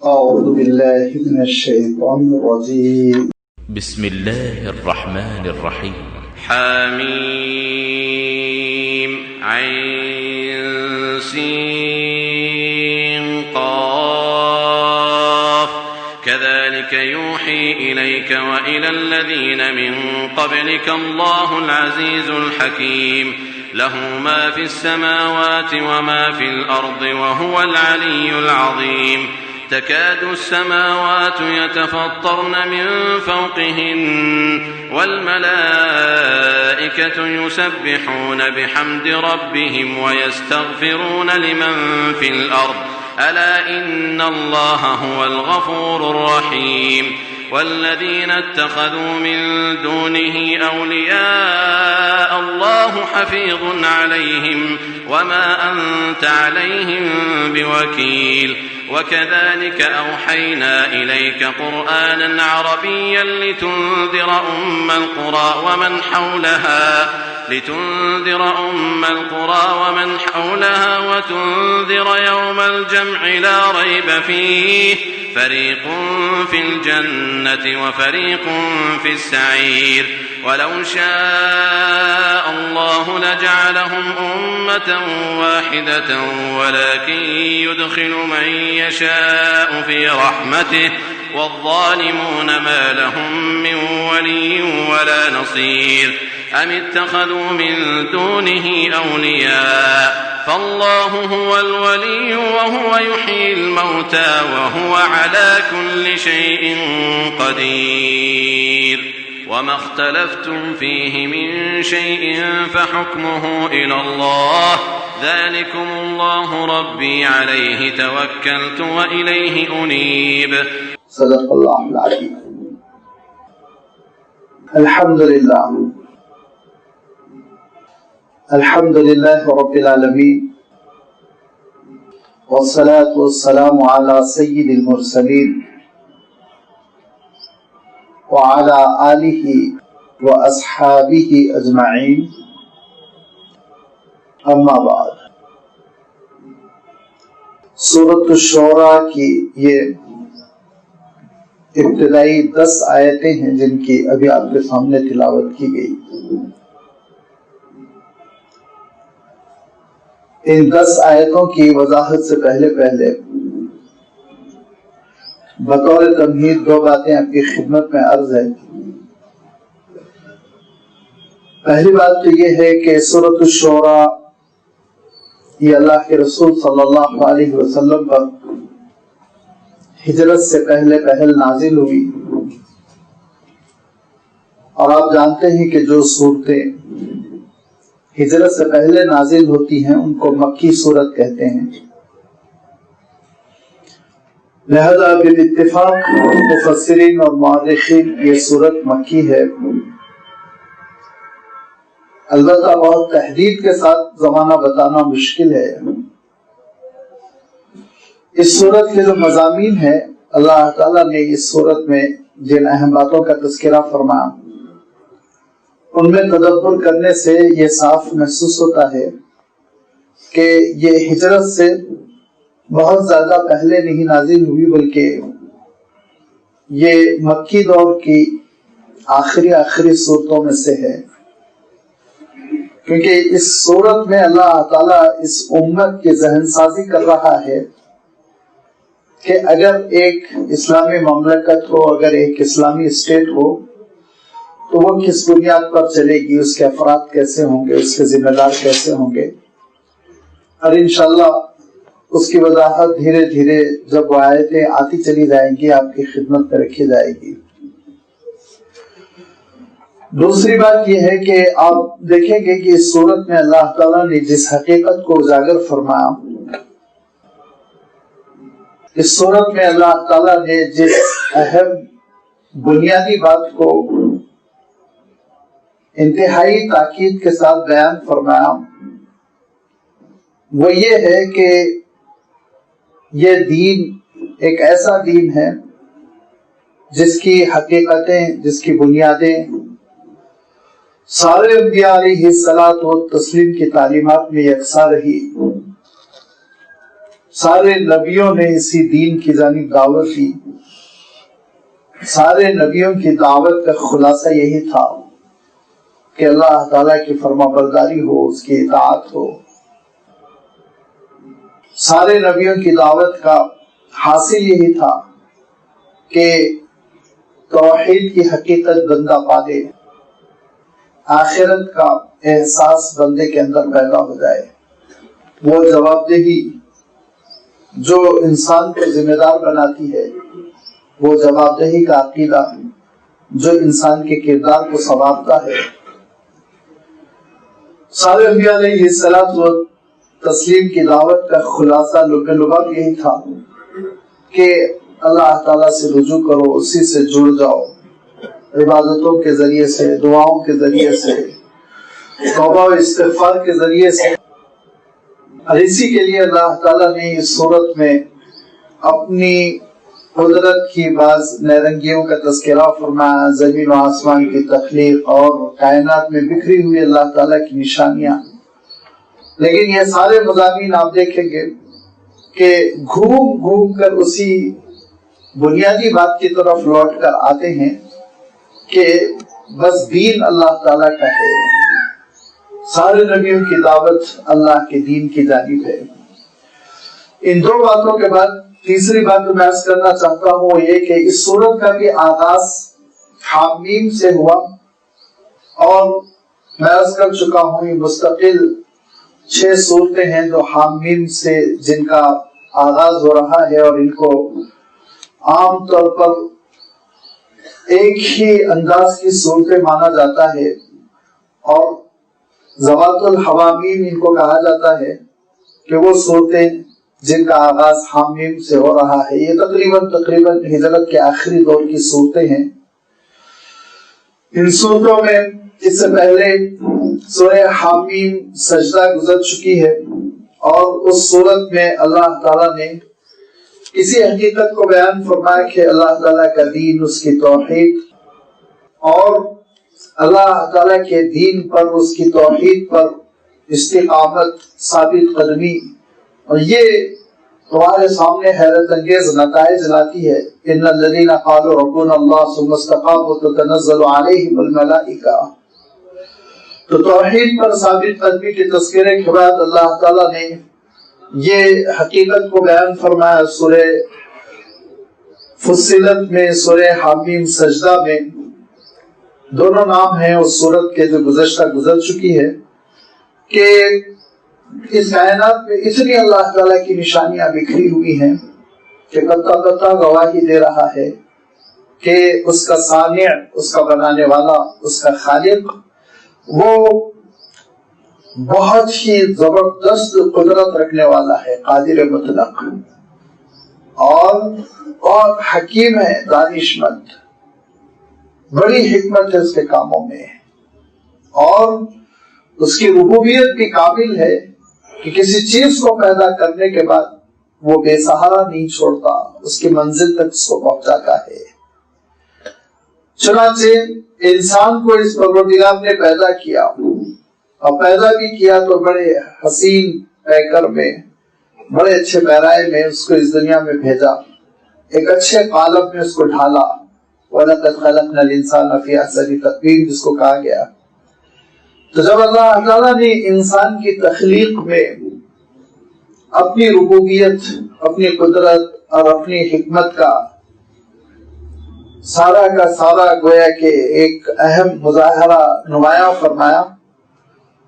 أعوذ بالله من الشيطان الرجيم. بسم الله الرحمن الرحيم. حميم عين سين قاف كذلك يوحي إليك وإلى الذين من قبلك الله العزيز الحكيم له ما في السماوات وما في الأرض وهو العلي العظيم تكاد السماوات يتفطرن من فوقهن والملائكة يسبحون بحمد ربهم ويستغفرون لمن في الأرض ألا إن الله هو الغفور الرحيم والذين اتخذوا من دونه أولياء الله حفيظ عليهم وما أنت عليهم بوكيل وكذلك أوحينا إليك قرآنا عربيا لتنذر أم القرى ومن حولها وتنذر يوم الجمع لا ريب فيه فريق في الجنة وفريق في السعير ولو شاء الله لجعلهم أمة واحدة ولكن يدخل من يشاء في رحمته والظالمون ما لهم من ولي ولا نصير أم اتخذوا من دونه أولياء فالله هو الولي وهو يحيي الموتى وهو على كل شيء قدير وما اختلفتم فيه من شيء فحكمه إلى الله ذلكم الله ربي عليه توكلت وإليه أنيب. صدق الله العظيم. الحمد لله رب العالمين والصلاة والسلام على سيد المرسلين وعلى آله وأصحابه أجمعين اما بعد. سورۃ الشعراء کی یہ ابتدائی 10 آیتیں ہیں جن کی ابھی آپ کے سامنے تلاوت کی گئی. ان 10 آیتوں کی وضاحت سے پہلے بطور تمہید 2 باتیں آپ کی خدمت میں عرض ہے. پہلی بات تو یہ ہے کہ سورۃ الشعراء یہ اللہ کے رسول صلی اللہ علیہ وسلم پر ہجرت سے پہل نازل ہوئی، اور آپ جانتے ہیں کہ جو صورتیں ہجرت سے پہلے نازل ہوتی ہیں ان کو مکی صورت کہتے ہیں. لہذا بالاتفاق مفسرین اور مؤرخین یہ صورت مکی ہے. البتہ بہت تحدید کے ساتھ زمانہ بتانا مشکل ہے. اس صورت کے جو مضامین ہیں اللہ تعالیٰ نے اس صورت میں جن اہم باتوں کا تذکرہ فرمایا ان میں تدبر کرنے سے یہ صاف محسوس ہوتا ہے کہ یہ ہجرت سے بہت زیادہ پہلے نہیں نازل ہوئی، بلکہ یہ مکی دور کی آخری صورتوں میں سے ہے. کیونکہ اس صورت میں اللہ تعالیٰ اس امت کی ذہن سازی کر رہا ہے کہ اگر ایک اسلامی مملکت ہو، اگر ایک اسلامی اسٹیٹ ہو تو وہ کس بنیاد پر چلے گی، اس کے افراد کیسے ہوں گے، اس کے ذمہ دار کیسے ہوں گے. اور انشاءاللہ اس کی وضاحت دھیرے دھیرے جب وہ آیتیں آتی چلی جائیں گی آپ کی خدمت میں رکھی جائے گی. دوسری بات یہ ہے کہ آپ دیکھیں گے کہ اس صورت میں اللہ تعالیٰ نے جس حقیقت کو اجاگر فرمایا، اس صورت میں اللہ تعالیٰ نے جس اہم بنیادی بات کو انتہائی تاکید کے ساتھ بیان فرمایا وہ یہ ہے کہ یہ دین ایک ایسا دین ہے جس کی حقیقتیں، جس کی بنیادیں سارے انبیاء علیہ الصلوۃ والتسلیم کی تعلیمات میں یکساں رہی. سارے نبیوں نے اسی دین کی جانب دعوت دی. سارے نبیوں کی دعوت کا خلاصہ یہی تھا کہ اللہ تعالیٰ کی فرما برداری ہو، اس کی اطاعت ہو. سارے نبیوں کی دعوت کا حاصل یہی تھا کہ توحید کی حقیقت بندہ پالے، آخرت کا احساس بندے کے اندر پیدا ہو جائے. وہ جواب دہی جو انسان کو ذمہ دار بناتی ہے، وہ جواب دہی کا عقیدہ جو انسان کے کردار کو سنوارتا ہے. سارے انبیاء علیہ الصلوۃ و تسلیم کی دعوت کا خلاصہ لب لباب یہی تھا کہ اللہ تعالیٰ سے رجوع کرو، اسی سے جڑ جاؤ، عبادتوں کے ذریعے سے، دعاؤں کے ذریعے سے، توبہ و استغفار کے ذریعے سے. اور اسی کے لیے اللہ تعالیٰ نے اس صورت میں اپنی قدرت کی بعض نیرنگیوں کا تذکرہ فرمایا، زمین و آسمان کی تخلیق اور کائنات میں بکھری ہوئی اللہ تعالیٰ کی نشانیاں. لیکن یہ سارے مضامین آپ دیکھیں گے کہ گھوم گھوم کر اسی بنیادی بات کی طرف لوٹ کر آتے ہیں کہ بس دین اللہ تعالیٰ کا ہے. سارے نبیوں کی دعوت اللہ کے دین کی جانب ہے. ان دو باتوں کے بعد تیسری بات میں عرض کرنا چاہتا ہوں وہ یہ کہ اس سورت کا بھی آغاز حامیم سے ہوا، اور میں عرض کر چکا ہوں یہ مستقل 6 صورتیں ہیں جو حامیم سے جن کا آغاز ہو رہا ہے، اور ان کو عام طور پر ایک ہی انداز کی صورتیں مانا جاتا ہے، اور ذوات الحوامیم ان کو کہا جاتا ہے کہ وہ صورتیں جن کا آغاز حامیم سے ہو رہا ہے. یہ تقریباً ہجرت کے آخری دور کی صورتیں ہیں. ان صورتوں میں اس سے پہلے سورہ حامیم سجدہ گزر چکی ہے، اور اس صورت میں اللہ تعالیٰ نے اسی حقیقت کو بیان فرمایا کہ اللہ تعالیٰ کا دین، اس کی توحید، اور اللہ تعالیٰ کے دین پر، اس کی توحید پر استقامت، ثابت قدمی. اور یہ تمہارے سامنے حیرت انگیز نتائج لاتی ہے. ان الذین قالوا ربنا اللہ ثم استقاموا تتنزل علیہم الملائکہ. تو توحید پر ثابت قدمی کے تذکرے کے بعد اللہ تعالیٰ نے یہ حقیقت کو بیان فرمایا سورہ فصلت میں، سورہ حامیم سجدہ میں. دونوں نام ہیں اس سورت کے جو گزر چکی ہے، کہ اس کائنات میں اتنی اللہ تعالیٰ کی نشانیاں بکھری ہوئی ہیں کہ قطع قطع گواہی دے رہا ہے کہ اس کا صانع، اس کا بنانے والا، اس کا خالق وہ بہت ہی زبردست قدرت رکھنے والا ہے، قادر مطلق، اور حکیم ہے، دانش مند. بڑی حکمت ہے اس کے کاموں میں، اور اس کی ربوبیت بھی کامل ہے کہ کسی چیز کو پیدا کرنے کے بعد وہ بے سہارا نہیں چھوڑتا، اس کی منزل تک اس کو پہنچاتا ہے. چنانچہ انسان کو اس پروردگار نے پیدا کیا، اور پیدا بھی کیا تو بڑے حسین پیکر میں، بڑے اچھے پیرائے میں اس کو اس دنیا میں بھیجا، ایک اچھے قالب میں اس کو ڈھالا. وَلَقَدْ خَلَقْنَا الْإِنسَانَ فِي أَحْسَنِ تَقْوِيمٍ جس کو کہا گیا. تو جب اللہ تعالیٰ نے انسان کی تخلیق میں اپنی ربوبیت، اپنی قدرت اور اپنی حکمت کا سارا گویا کہ ایک اہم مظاہرہ نمایاں فرمایا،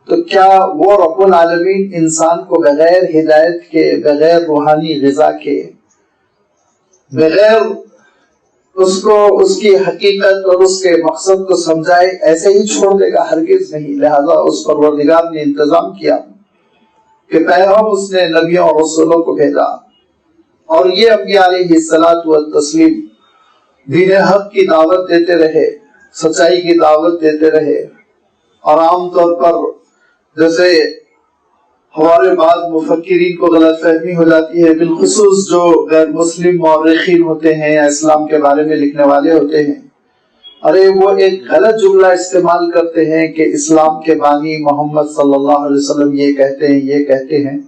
تو کیا وہ رب العالمین انسان کو بغیر ہدایت کے، بغیر روحانی غذا کے، بغیر اس کو اس کی حقیقت اور اس کے مقصد کو سمجھائے ایسے ہی چھوڑ دے گا؟ ہرگز نہیں. لہذا اس پروردگار نے انتظام کیا کہ پیغام اس نے نبیوں اور رسولوں کو بھیجا، اور یہ انبیاء علیہ الصلوۃ والتسلیم دین حق کی دعوت دیتے رہے، سچائی کی دعوت دیتے رہے. اور عام طور پر جیسے ہمارے بعض مفکرین کو غلط فہمی ہو جاتی ہے، بالخصوص جو غیر مسلم مورخین ہوتے ہیں یا اسلام کے بارے میں لکھنے والے ہوتے ہیں، وہ ایک غلط جملہ استعمال کرتے ہیں کہ اسلام کے بانی محمد صلی اللہ علیہ وسلم یہ کہتے ہیں.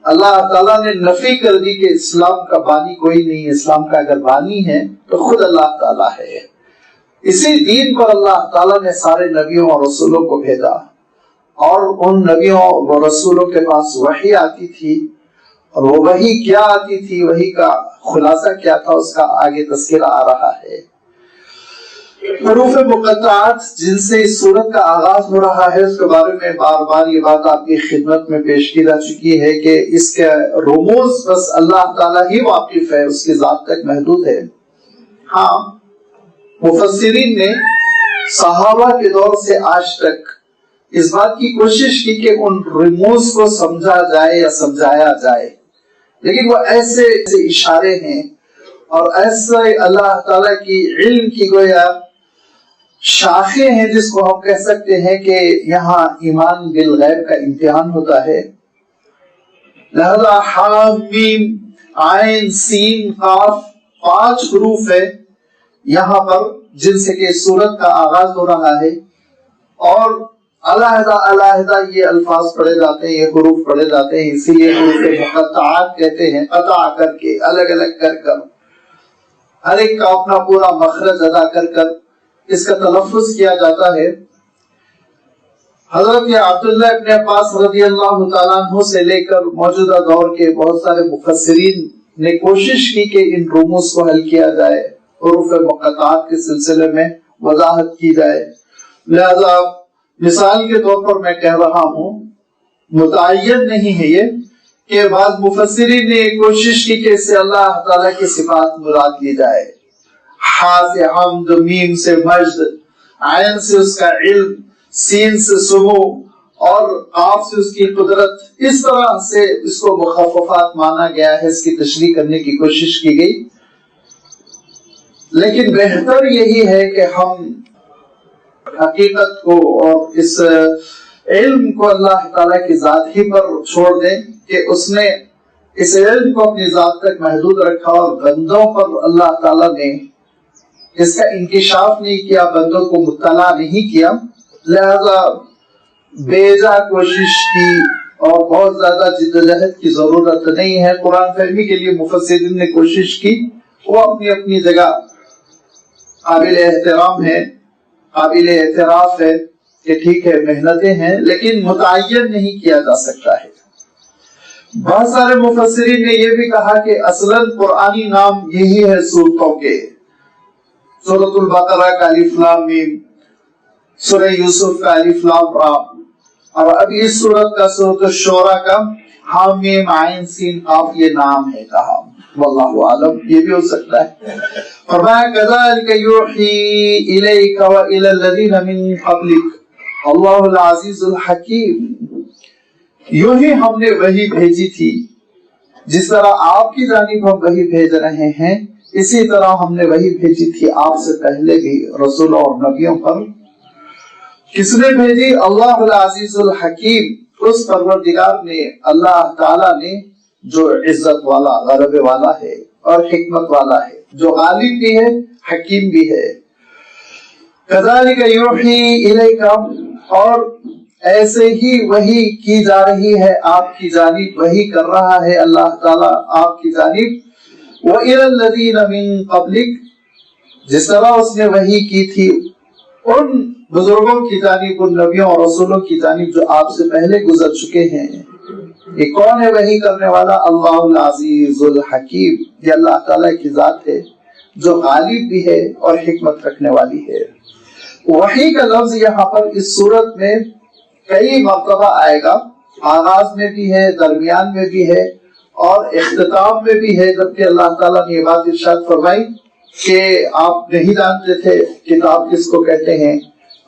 اللہ تعالیٰ نے نفی کر دی کہ اسلام کا بانی کوئی نہیں. اسلام کا اگر بانی ہے تو خود اللہ تعالیٰ ہے. اسی دین پر اللہ تعالیٰ نے سارے نبیوں اور رسولوں کو بھیجا, اور ان نبیوں و رسولوں کے پاس وحی آتی تھی, اور وہ وحی کیا آتی تھی, وحی کا خلاصہ کیا تھا, اس کا آگے تذکرہ آ رہا ہے. حروف مقطعات جن سے اس سورت کا آغاز ہو رہا ہے, اس کے بارے میں بار بار یہ بات آپ کی خدمت میں پیش کی جا چکی ہے کہ اس کے رموز بس اللہ تعالیٰ ہی واقف ہے, اس کی ذات تک محدود ہے. ہاں, مفسرین نے صحابہ کے دور سے آج تک اس بات کی کوشش کی کہ ان رموز کو سمجھا جائے یا سمجھایا جائے, لیکن وہ ایسے اشارے ہیں اور ایسے اللہ تعالیٰ کی علم کی گویا شاخیں ہیں جس کو ہم کہہ سکتے ہیں کہ یہاں ایمان بالغیب کا امتحان ہوتا ہے. لہذا حام میم عین سین قاف 5 حروف ہے یہاں پر جن سے کہ سورت کا آغاز ہو رہا ہے, اور علیحدہ علیحدہ یہ الفاظ پڑھے جاتے ہیں, یہ حروف پڑھے جاتے ہیں. اسی لیے حروف مقطعات کہتے ہیں, قطع کر کے, الگ الگ کر کر, ہر ایک کا اپنا پورا مخرج ادا کر کر اس کا تلفظ کیا جاتا ہے. حضرت عبداللہ ابن عباس رضی اللہ تعالیٰ عنہ سے لے کر موجودہ دور کے بہت سارے مفسرین نے کوشش کی کہ ان رموز کو حل کیا جائے, حروف مقطعات کے سلسلے میں وضاحت کی جائے. لہذا مثال کے طور پر میں کہہ رہا ہوں, متعین نہیں ہے یہ کہ بعض مفسرین نے کوشش کی کہ اس سے اللہ تعالیٰ کی صفات مراد لی جائے. ہا سے حمد, میم سے مجد, عین سے اس کا علم, سین سے سمو, اور قاف سے اس کی قدرت. اس طرح سے اس کو مخففات مانا گیا ہے, اس کی تشریح کرنے کی کوشش کی گئی. لیکن بہتر یہی ہے کہ ہم حقیقت کو اور اس علم کو اللہ تعالیٰ کی ذات ہی پر چھوڑ دیں کہ اس نے اس علم کو اپنی ذات تک محدود رکھا, اور بندوں پر اللہ تعالیٰ نے اس کا انکشاف نہیں کیا, بندوں کو مطلع نہیں کیا. لہذا بیجا کوشش کی اور بہت زیادہ جدوجہد کی ضرورت نہیں ہے. قرآن فہمی کے لیے مفسرین نے کوشش کی, وہ اپنی اپنی جگہ قابل احترام ہے, قابل اعتراف ہے کہ ٹھیک ہے محنتیں ہیں, لیکن متعین نہیں کیا جا سکتا ہے. بہت سارے مفسرین نے یہ بھی کہا کہ اصلاً قرآنی نام یہی ہے سورتوں کے. سورۃ البقرہ کا الف لام میم, سورہ یوسف کا الف لام را, اور اب اس سورت کا سورۃ الشورى کا حا میم عین سین قاف یہ نام ہے کہا. واللہ عالم, یہ بھی ہو سکتا ہے. فرمایا کذالک یوحی الیک والی الذین من قبلک اللہ العزیز الحکیم. یوں ہی ہم نے وحی بھیجی تھی, جس طرح آپ کی جانب ہم وحی بھیج رہے ہیں, اسی طرح ہم نے وحی بھیجی تھی آپ سے پہلے بھی رسولوں اور نبیوں پر. کس نے بھیجی؟ اللہ العزیز الحکیم, اس پروردگار نے, اللہ تعالیٰ نے جو عزت والا, غلبے والا ہے اور حکمت والا ہے, جو غالب بھی ہے, حکیم بھی ہے. کذالک یوحی الیک, اور ایسے ہی وحی کی جا رہی ہے آپ کی جانب, وحی کر رہا ہے اللہ تعالیٰ آپ کی جانب. وَإِلَى الَّذِينَ مِن قَبْلِكَ, جس طرح اس نے وحی کی تھی ان بزرگوں کی جانب, ان نبیوں اور رسولوں کی جانب جو آپ سے پہلے گزر چکے ہیں. یہ کون ہے وحی کرنے والا؟ اللہ العزیز الحکیم, یہ اللہ تعالیٰ کی ذات ہے جو غالب بھی ہے اور حکمت رکھنے والی ہے. وحی کا لفظ یہاں پر اس صورت میں کئی مرتبہ آئے گا, آغاز میں بھی ہے, درمیان میں بھی ہے اور اختتام میں بھی ہے. جبکہ اللہ تعالیٰ نے یہ بات ارشاد فرمائی کہ آپ نہیں جانتے تھے کتاب کس کو کہتے ہیں,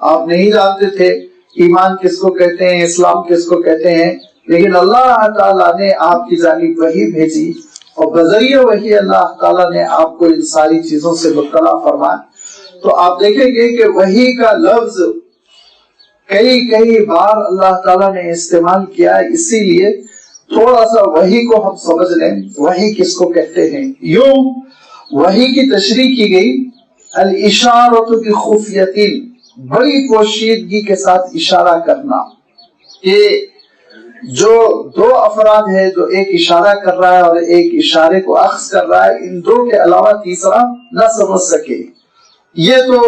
آپ نہیں جانتے تھے ایمان کس کو کہتے ہیں, اسلام کس کو کہتے ہیں, لیکن اللہ تعالیٰ نے آپ کی جانب وحی بھیجی, اور بذریعہ وحی اللہ تعالیٰ نے آپ کو ان ساری چیزوں سے مطلع فرمایا. تو آپ دیکھیں گے کہ وحی کا لفظ کئی بار اللہ تعالیٰ نے استعمال کیا, اسی لیے تھوڑا سا وحی کو ہم سمجھ لیں, وحی کس کو کہتے ہیں. یوں وحی کی تشریح کی گئی, الاشارۃ بخفیۃ, بڑی پوشیدگی کے ساتھ اشارہ کرنا, کہ جو دو افراد ہیں جو ایک اشارہ کر رہا ہے اور ایک اشارے کو اخذ کر رہا ہے، ان دو کے علاوہ تیسرا نہ سمجھ سکے، یہ تو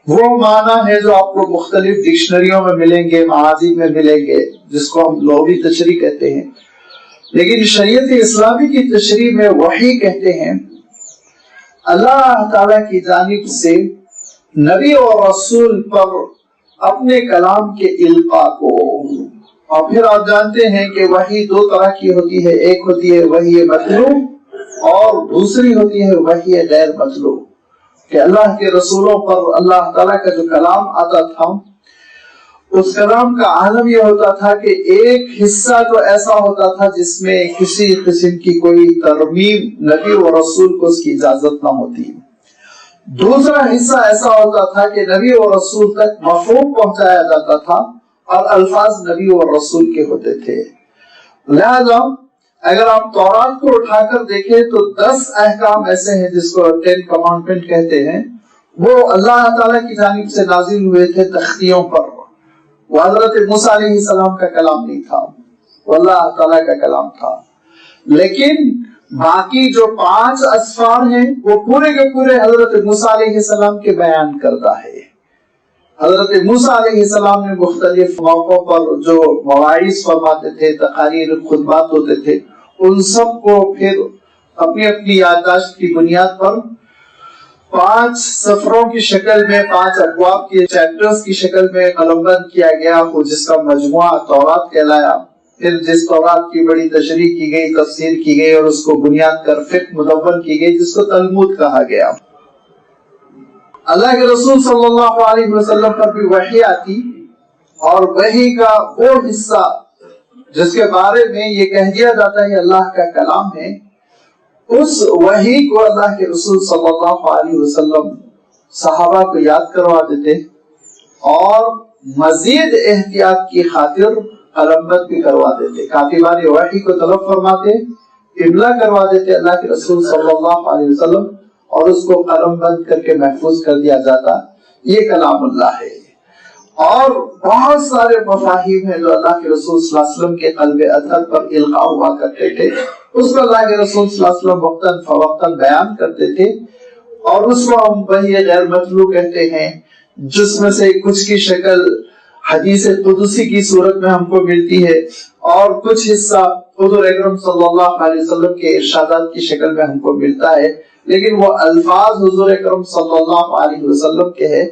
وہ معنی ہے جو آپ کو مختلف ڈکشنریوں میں ملیں گے، معاذی میں ملیں گے، جس کو ہم لغوی تشریح کہتے ہیں. لیکن شریعت اسلامی کی تشریح میں وحی کہتے ہیں اللہ تعالی کی جانب سے نبی اور رسول پر اپنے کلام کے القاء کو. اور پھر آپ جانتے ہیں کہ وحی دو طرح کی ہوتی ہے، ایک ہوتی ہے وحی مطلوع اور دوسری ہوتی ہے وحی غیر مطلوع، کہ اللہ کے رسولوں پر اللہ تعالیٰ کا جو کلام آتا تھا اس کلام کا عالم یہ ہوتا تھا کہ ایک حصہ تو ایسا ہوتا تھا جس میں کسی قسم کی کوئی ترمیم نبی و رسول کو اس کی اجازت نہ ہوتی، دوسرا حصہ ایسا ہوتا تھا کہ نبی و رسول تک مفہوم پہنچایا جاتا تھا اور الفاظ نبی و رسول کے ہوتے تھے. لہذا اگر آپ تورات کو اٹھا کر دیکھیں تو 10 احکام ایسے ہیں جس کو 10 کمانڈمنٹ کہتے ہیں، وہ اللہ تعالیٰ کی جانب سے نازل ہوئے تھے تختیوں پر. وہ حضرت موسیٰ علیہ السلام کا کلام نہیں تھا، وہ اللہ تعالیٰ کا کلام تھا. لیکن باقی جو 5 اسفار ہیں وہ پورے کے پورے حضرت موسیٰ علیہ السلام کے بیان کرتا ہے. حضرت موسیٰ علیہ السلام نے مختلف موقعوں پر جو مواعظ فرماتے تھے، تقاریر، خطبات ہوتے تھے، ان سب کو پھر اپنی اپنی یادداشت کی بنیاد پر 5 سفروں کی شکل میں، 5 ابواب کے چیپٹرز کی شکل میں قلمبند کیا گیا، جس کا مجموعہ تورات کہلایا. پھر جس تورات کی بڑی تشریح کی گئی، تفسیر کی گئی اور اس کو بنیاد کر فقہ مدون کی گئی جس کو تلمود کہا گیا. اللہ کے رسول صلی اللہ علیہ وسلم پر بھی وحی آتی اور وحی کا وہ حصہ جس کے بارے میں یہ کہہ دیا جاتا ہے اللہ کا کلام ہے، اس وحی کو اللہ کے رسول صلی اللہ علیہ وسلم صحابہ کو یاد کروا دیتے اور مزید احتیاط کی خاطر قلمبند بھی کروا دیتے. کاتبان وحی کو طلب فرماتے، املا کروا دیتے اللہ کے رسول صلی اللہ علیہ وسلم اور اس کو قلم بند کر کے محفوظ کر دیا جاتا. یہ کلام اللہ ہے. اور بہت سارے مفاہیم ہیں جو اللہ کے رسول صلی اللہ علیہ وسلم کے قلب اطہر پر القاء ہوا کرتے تھے، اس کو اللہ کے رسول صلی اللہ علیہ وسلم وقتاً فوقتاً بیان کرتے تھے، اور اس کو ہم وحی غیر مطلوع کہتے ہیں، جس میں سے کچھ کی شکل حدیث قدسی کی صورت میں ہم کو ملتی ہے اور کچھ حصہ حضور اکرم صلی اللہ علیہ وسلم کے ارشادات کی شکل میں ہم کو ملتا ہے، لیکن وہ الفاظ حضور اکرم صلی اللہ علیہ وسلم کے ہیں.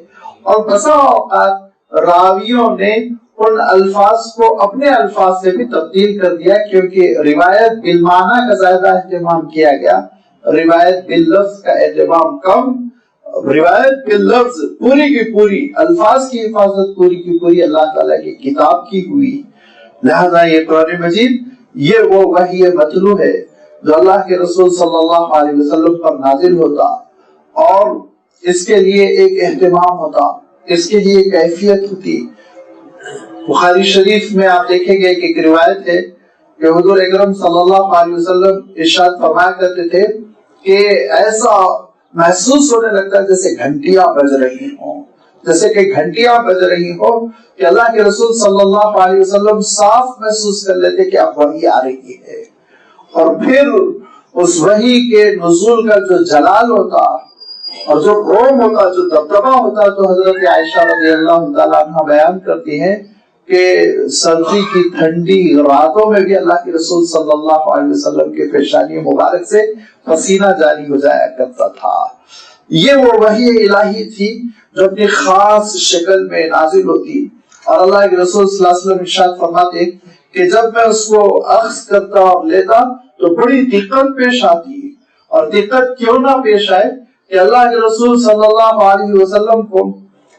اور بسا اوقات راویوں نے ان الفاظ کو اپنے الفاظ سے بھی تبدیل کر دیا، کیونکہ روایت بالمعنی کا زیادہ اہتمام کیا گیا، روایت باللفظ کا اہتمام کم. روایت باللفظ پوری کی پوری، الفاظ کی حفاظت پوری کی پوری اللہ تعالیٰ کی کتاب کی ہوئی. لہذا یہ قرآن مجید یہ وہ وحی مطلوع ہے جو اللہ کے رسول صلی اللہ علیہ وسلم پر نازل ہوتا، اور اس کے لیے ایک اہتمام ہوتا، اس کے لیے کیفیت ہوتی. بخاری شریف میں آپ دیکھیں گے کہ ایک روایت ہے کہ حضور اکرم صلی اللہ علیہ وسلم ارشاد فرمایا کرتے تھے کہ ایسا محسوس ہونے لگتا ہے جیسے گھنٹیاں بج رہی ہوں، جیسے کہ گھنٹیاں بج رہی ہو، کہ اللہ کے رسول صلی اللہ علیہ وسلم صاف محسوس کر لیتے کہ اب وحی آ رہی ہے. اور پھر اس وحی کے نزول کا جو جلال ہوتا اور جو قوم ہوتا، جو دبدبہ ہوتا، تو حضرت عائشہ رضی اللہ تعالیٰ عنہ بیان کرتی ہیں کہ سردی کی ٹھنڈی راتوں میں بھی اللہ کے رسول صلی اللہ علیہ وسلم کے پیشانی مبارک سے پسینہ جاری ہو جایا کرتا تھا. یہ وہ وحی الہی تھی جو اپنی خاص شکل میں نازل ہوتی، اور اللہ کے رسول صلی اللہ علیہ وسلم ارشاد فرماتے کہ جب میں اس کو اخذ کرتا اور لیتا تو بڑی دقت پیش آتی. اور دقت کیوں نہ پیش آئے کہ اللہ کے رسول صلی اللہ علیہ وسلم کو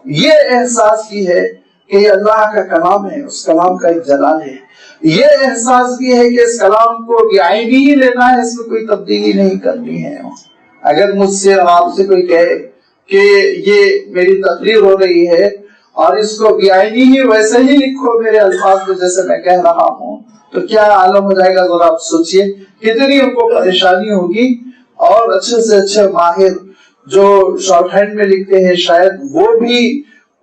یہ احساس بھی ہے کہ یہ اللہ کا کلام ہے، اس کلام کا ایک جلال ہے. یہ احساس بھی ہے کہ اس کلام کو بعینی ہی لینا ہے، اس میں کوئی تبدیلی نہیں کرنی ہے. اگر مجھ سے اور آپ سے کوئی کہے کہ یہ میری تقریر ہو رہی ہے اور اس کو بعینی ہی ویسے ہی لکھو میرے الفاظ میں جیسے میں کہہ رہا ہوں، تو کیا عالم ہو جائے گا؟ ذرا آپ سوچئے کتنی ہم کو پریشانی ہوگی. اور اچھے سے اچھے ماہر جو شارٹ ہینڈ میں لکھتے ہیں شاید وہ بھی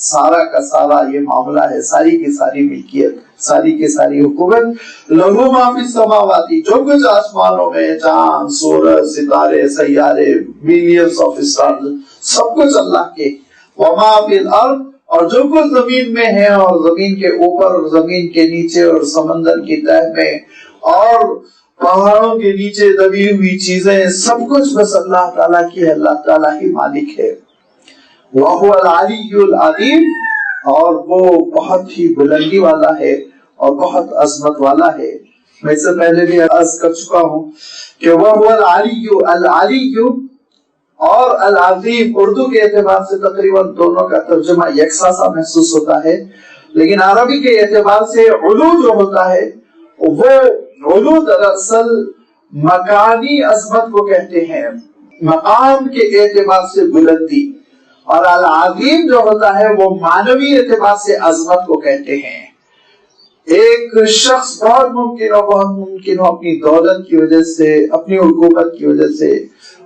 سارا کا سارا یہ معاملہ ہے، ساری کی ساری ملکیت، ساری کی ساری حکومت لہو ما فی السماواتی، جو کچھ آسمانوں میں، چاند، سورج، ستارے، سیارے، ملینز آف اسٹارز، سب کچھ اللہ کے، وما فی الارض، اور جو کچھ زمین میں ہے اور زمین کے اوپر اور زمین کے نیچے اور سمندر کی تہ میں اور پہاڑوں کے نیچے دبی ہوئی چیزیں، سب کچھ بس اللہ تعالیٰ کی ہے، اللہ تعالیٰ ہی مالک ہے۔ وَهُوَ الْعَلِيُّ الْعَظِيمُ، اور وہ بہت ہی بلندی والا ہے اور بہت عظمت والا ہے۔ میں اس سے پہلے بھی عرض کر چکا ہوں کہ وَهُوَ الْعَلِيُّ، الْعَلِيُّ اور العظیم اردو کے اعتبار سے تقریباً دونوں کا ترجمہ یکساں سا محسوس ہوتا ہے، لیکن عربی کے اعتبار سے علو جو ہوتا ہے وہ علو دراصل مکانی عظمت کو کہتے ہیں، مقام کے اعتبار سے بلندی، اور العظیم جو ہوتا ہے وہ معنوی اعتبار سے عظمت کو کہتے ہیں۔ ایک شخص بہت ممکن ہو اپنی دولت کی وجہ سے، اپنی حکومت کی وجہ سے،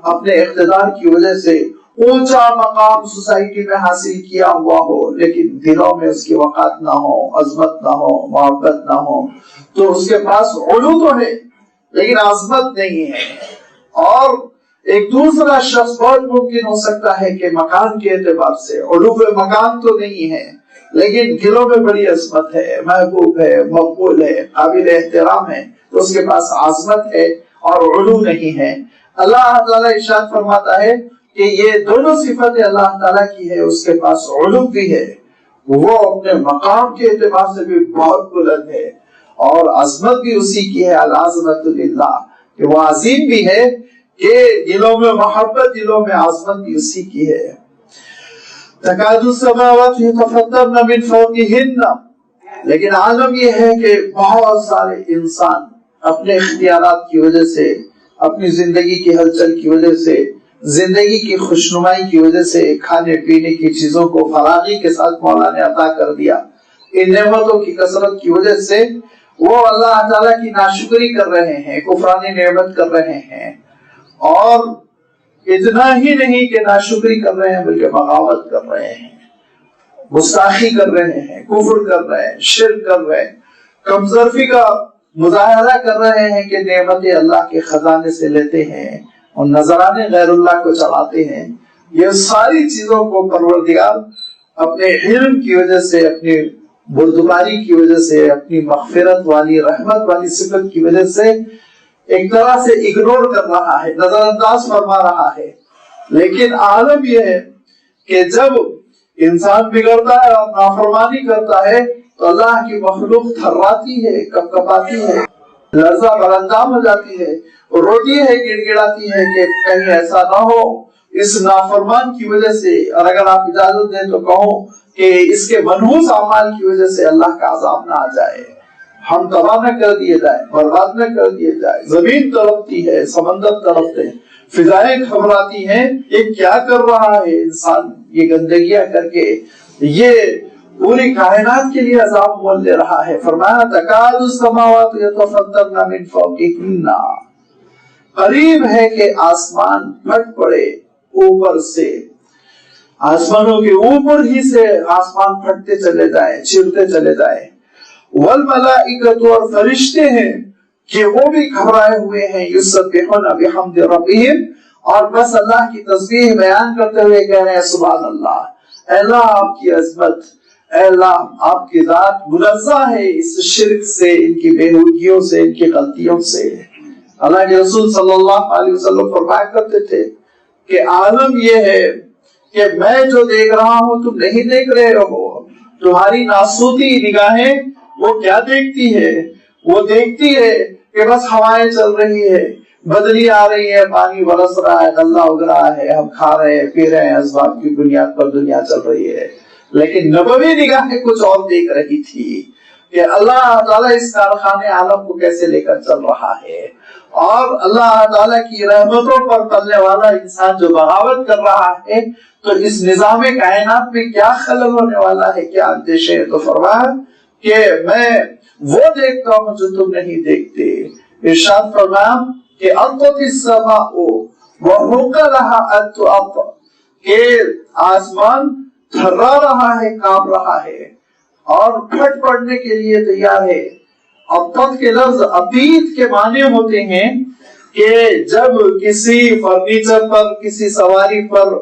اپنے اقتدار کی وجہ سے اونچا مقام سوسائٹی میں حاصل کیا ہوا ہو، لیکن دلوں میں اس کی وقار نہ ہو، عظمت نہ ہو، محبت نہ ہو، تو اس کے پاس علو تو ہے لیکن عظمت نہیں ہے۔ اور ایک دوسرا شخص بہت ممکن ہو سکتا ہے کہ مکان کے اعتبار سے علو مکان تو نہیں ہے لیکن دلوں میں بڑی عظمت ہے، محبوب ہے، مقبول ہے، قابل احترام ہے، تو اس کے پاس عظمت ہے اور علو نہیں ہے۔ اللہ تعالیٰ ارشاد فرماتا ہے کہ یہ دونوں صفتیں اللہ تعالیٰ کی ہے، اس کے پاس علو بھی ہے، وہ اپنے مقام کے اعتبار سے بھی بہت بلند ہے، اور عظمت بھی اسی کی ہے، العظمت للہ، کہ وہ عظیم بھی ہے کہ دلوں میں محبت، دلوں میں عظمت بھی اسی کی ہے۔ تکاد السماوات یتفطرن من فوقہن، لیکن عالم یہ ہے کہ بہت سارے انسان اپنے اختیارات کی وجہ سے، اپنی زندگی کی ہلچل کی وجہ سے، زندگی کی خوشنمائی کی وجہ سے، کھانے پینے کی چیزوں کو فراغی کے ساتھ مولا نے عطا کر دیا، ان نعمتوں کی کثرت کی وجہ سے وہ اللہ تعالیٰ کی ناشکری کر رہے ہیں، کفران نعمت کر رہے ہیں، اور اتنا ہی نہیں کہ ناشکری کر رہے ہیں بلکہ بغاوت کر رہے ہیں، گستاخی کر رہے ہیں، کفر کر رہے ہیں، شرک کر رہے ہیں، کمزرفی کا مظاہرہ کر رہے ہیں کہ نعمت اللہ کے خزانے سے لیتے ہیں اور نذرانے غیر اللہ کو چڑھاتے ہیں۔ یہ ساری چیزوں کو پروردگار اپنے علم کی وجہ سے، اپنی بردباری کی وجہ سے، اپنی مغفرت والی، رحمت والی صفت کی وجہ سے ایک طرح سے اگنور کر رہا ہے، نظر انداز فرما رہا ہے۔ لیکن عالم یہ ہے کہ جب انسان بگڑتا ہے اور نافرمانی کرتا ہے تو اللہ کی مخلوق تھراتی ہے، کپکپاتی ہے، لرزہ براندام ہو جاتی ہے، روتی ہے، گڑ گڑاتی ہے کہ کہیں ایسا نہ ہو اس نافرمان کی وجہ سے، اور اگر آپ اجازت دیں تو کہوں کہ اس کے منحوس اعمال کی وجہ سے اللہ کا عذاب نہ آ جائے، ہم تباہ نہ کر دیے جائیں، برباد نہ کر دیے جائیں۔ زمین تڑپتی ہے، سمندر تڑپتے ہیں، فضائیں گھبراتی ہیں، یہ کیا کر رہا ہے انسان، یہ گندگیاں کر کے، یہ پوری کائنات کے لیے عذاب مول لے رہا ہے۔ فرمایا تکاد السماوات یتفطرن من فوقہن، قریب ہے کہ آسمان پھٹ پڑے اوپر سے، آسمانوں کے اوپر ہی سے آسمان پھٹتے چلے جائیں، چرتے چلے جائیں۔ والملائکۃ، اور فرشتے ہیں کہ وہ بھی گھبرائے ہوئے ہیں، یسبحون بحمد ربہم، اور بس اللہ کی تسبیح بیان کرتے ہوئے کہہ رہے ہیں سبحان اللہ، اے اللہ آپ کی عظمت، اے اللہ آپ کی ذات منزہ ہے اس شرک سے، ان کی بےہودگیوں سے، ان کی غلطیوں سے۔ اللہ کے رسول صلی اللہ علیہ وسلم فرمایا کرتے تھے کہ عالم یہ ہے کہ میں جو دیکھ رہا ہوں تم نہیں دیکھ رہے ہو، تمہاری ناسوتی نگاہیں وہ کیا دیکھتی ہے؟ وہ دیکھتی ہے کہ بس ہوائیں چل رہی ہے، بدلی آ رہی ہے، پانی برس رہا ہے، غلہ اگ رہا ہے، ہم کھا رہے ہیں، پی رہے ہیں، اسباب کی بنیاد پر دنیا چل رہی ہے۔ لیکن نبوی نگاہیں کچھ اور دیکھ رہی تھی کہ اللہ تعالیٰ اس کارخانے عالم کو کیسے لے کر چل رہا ہے، اور اللہ تعالیٰ کی رحمتوں پر پلنے والا انسان جو بغاوت کر رہا ہے تو اس نظام کائنات میں کیا خلل ہونے والا ہے، کیا اندیشے ہے۔ تو فرمایا کہ میں وہ دیکھتا ہوں جو تم نہیں دیکھتے۔ ارشاد فرمایا کہ اطت السماء وحق لها ان تؤط، کہ آسمان تھرا رہا ہے، کانپ رہا ہے اور پھٹ پڑنے کے لیے تیار ہے۔ اور قد کے لفظ عتید کے معنی ہوتے ہیں کہ جب کسی فرنیچر پر، کسی سواری پر،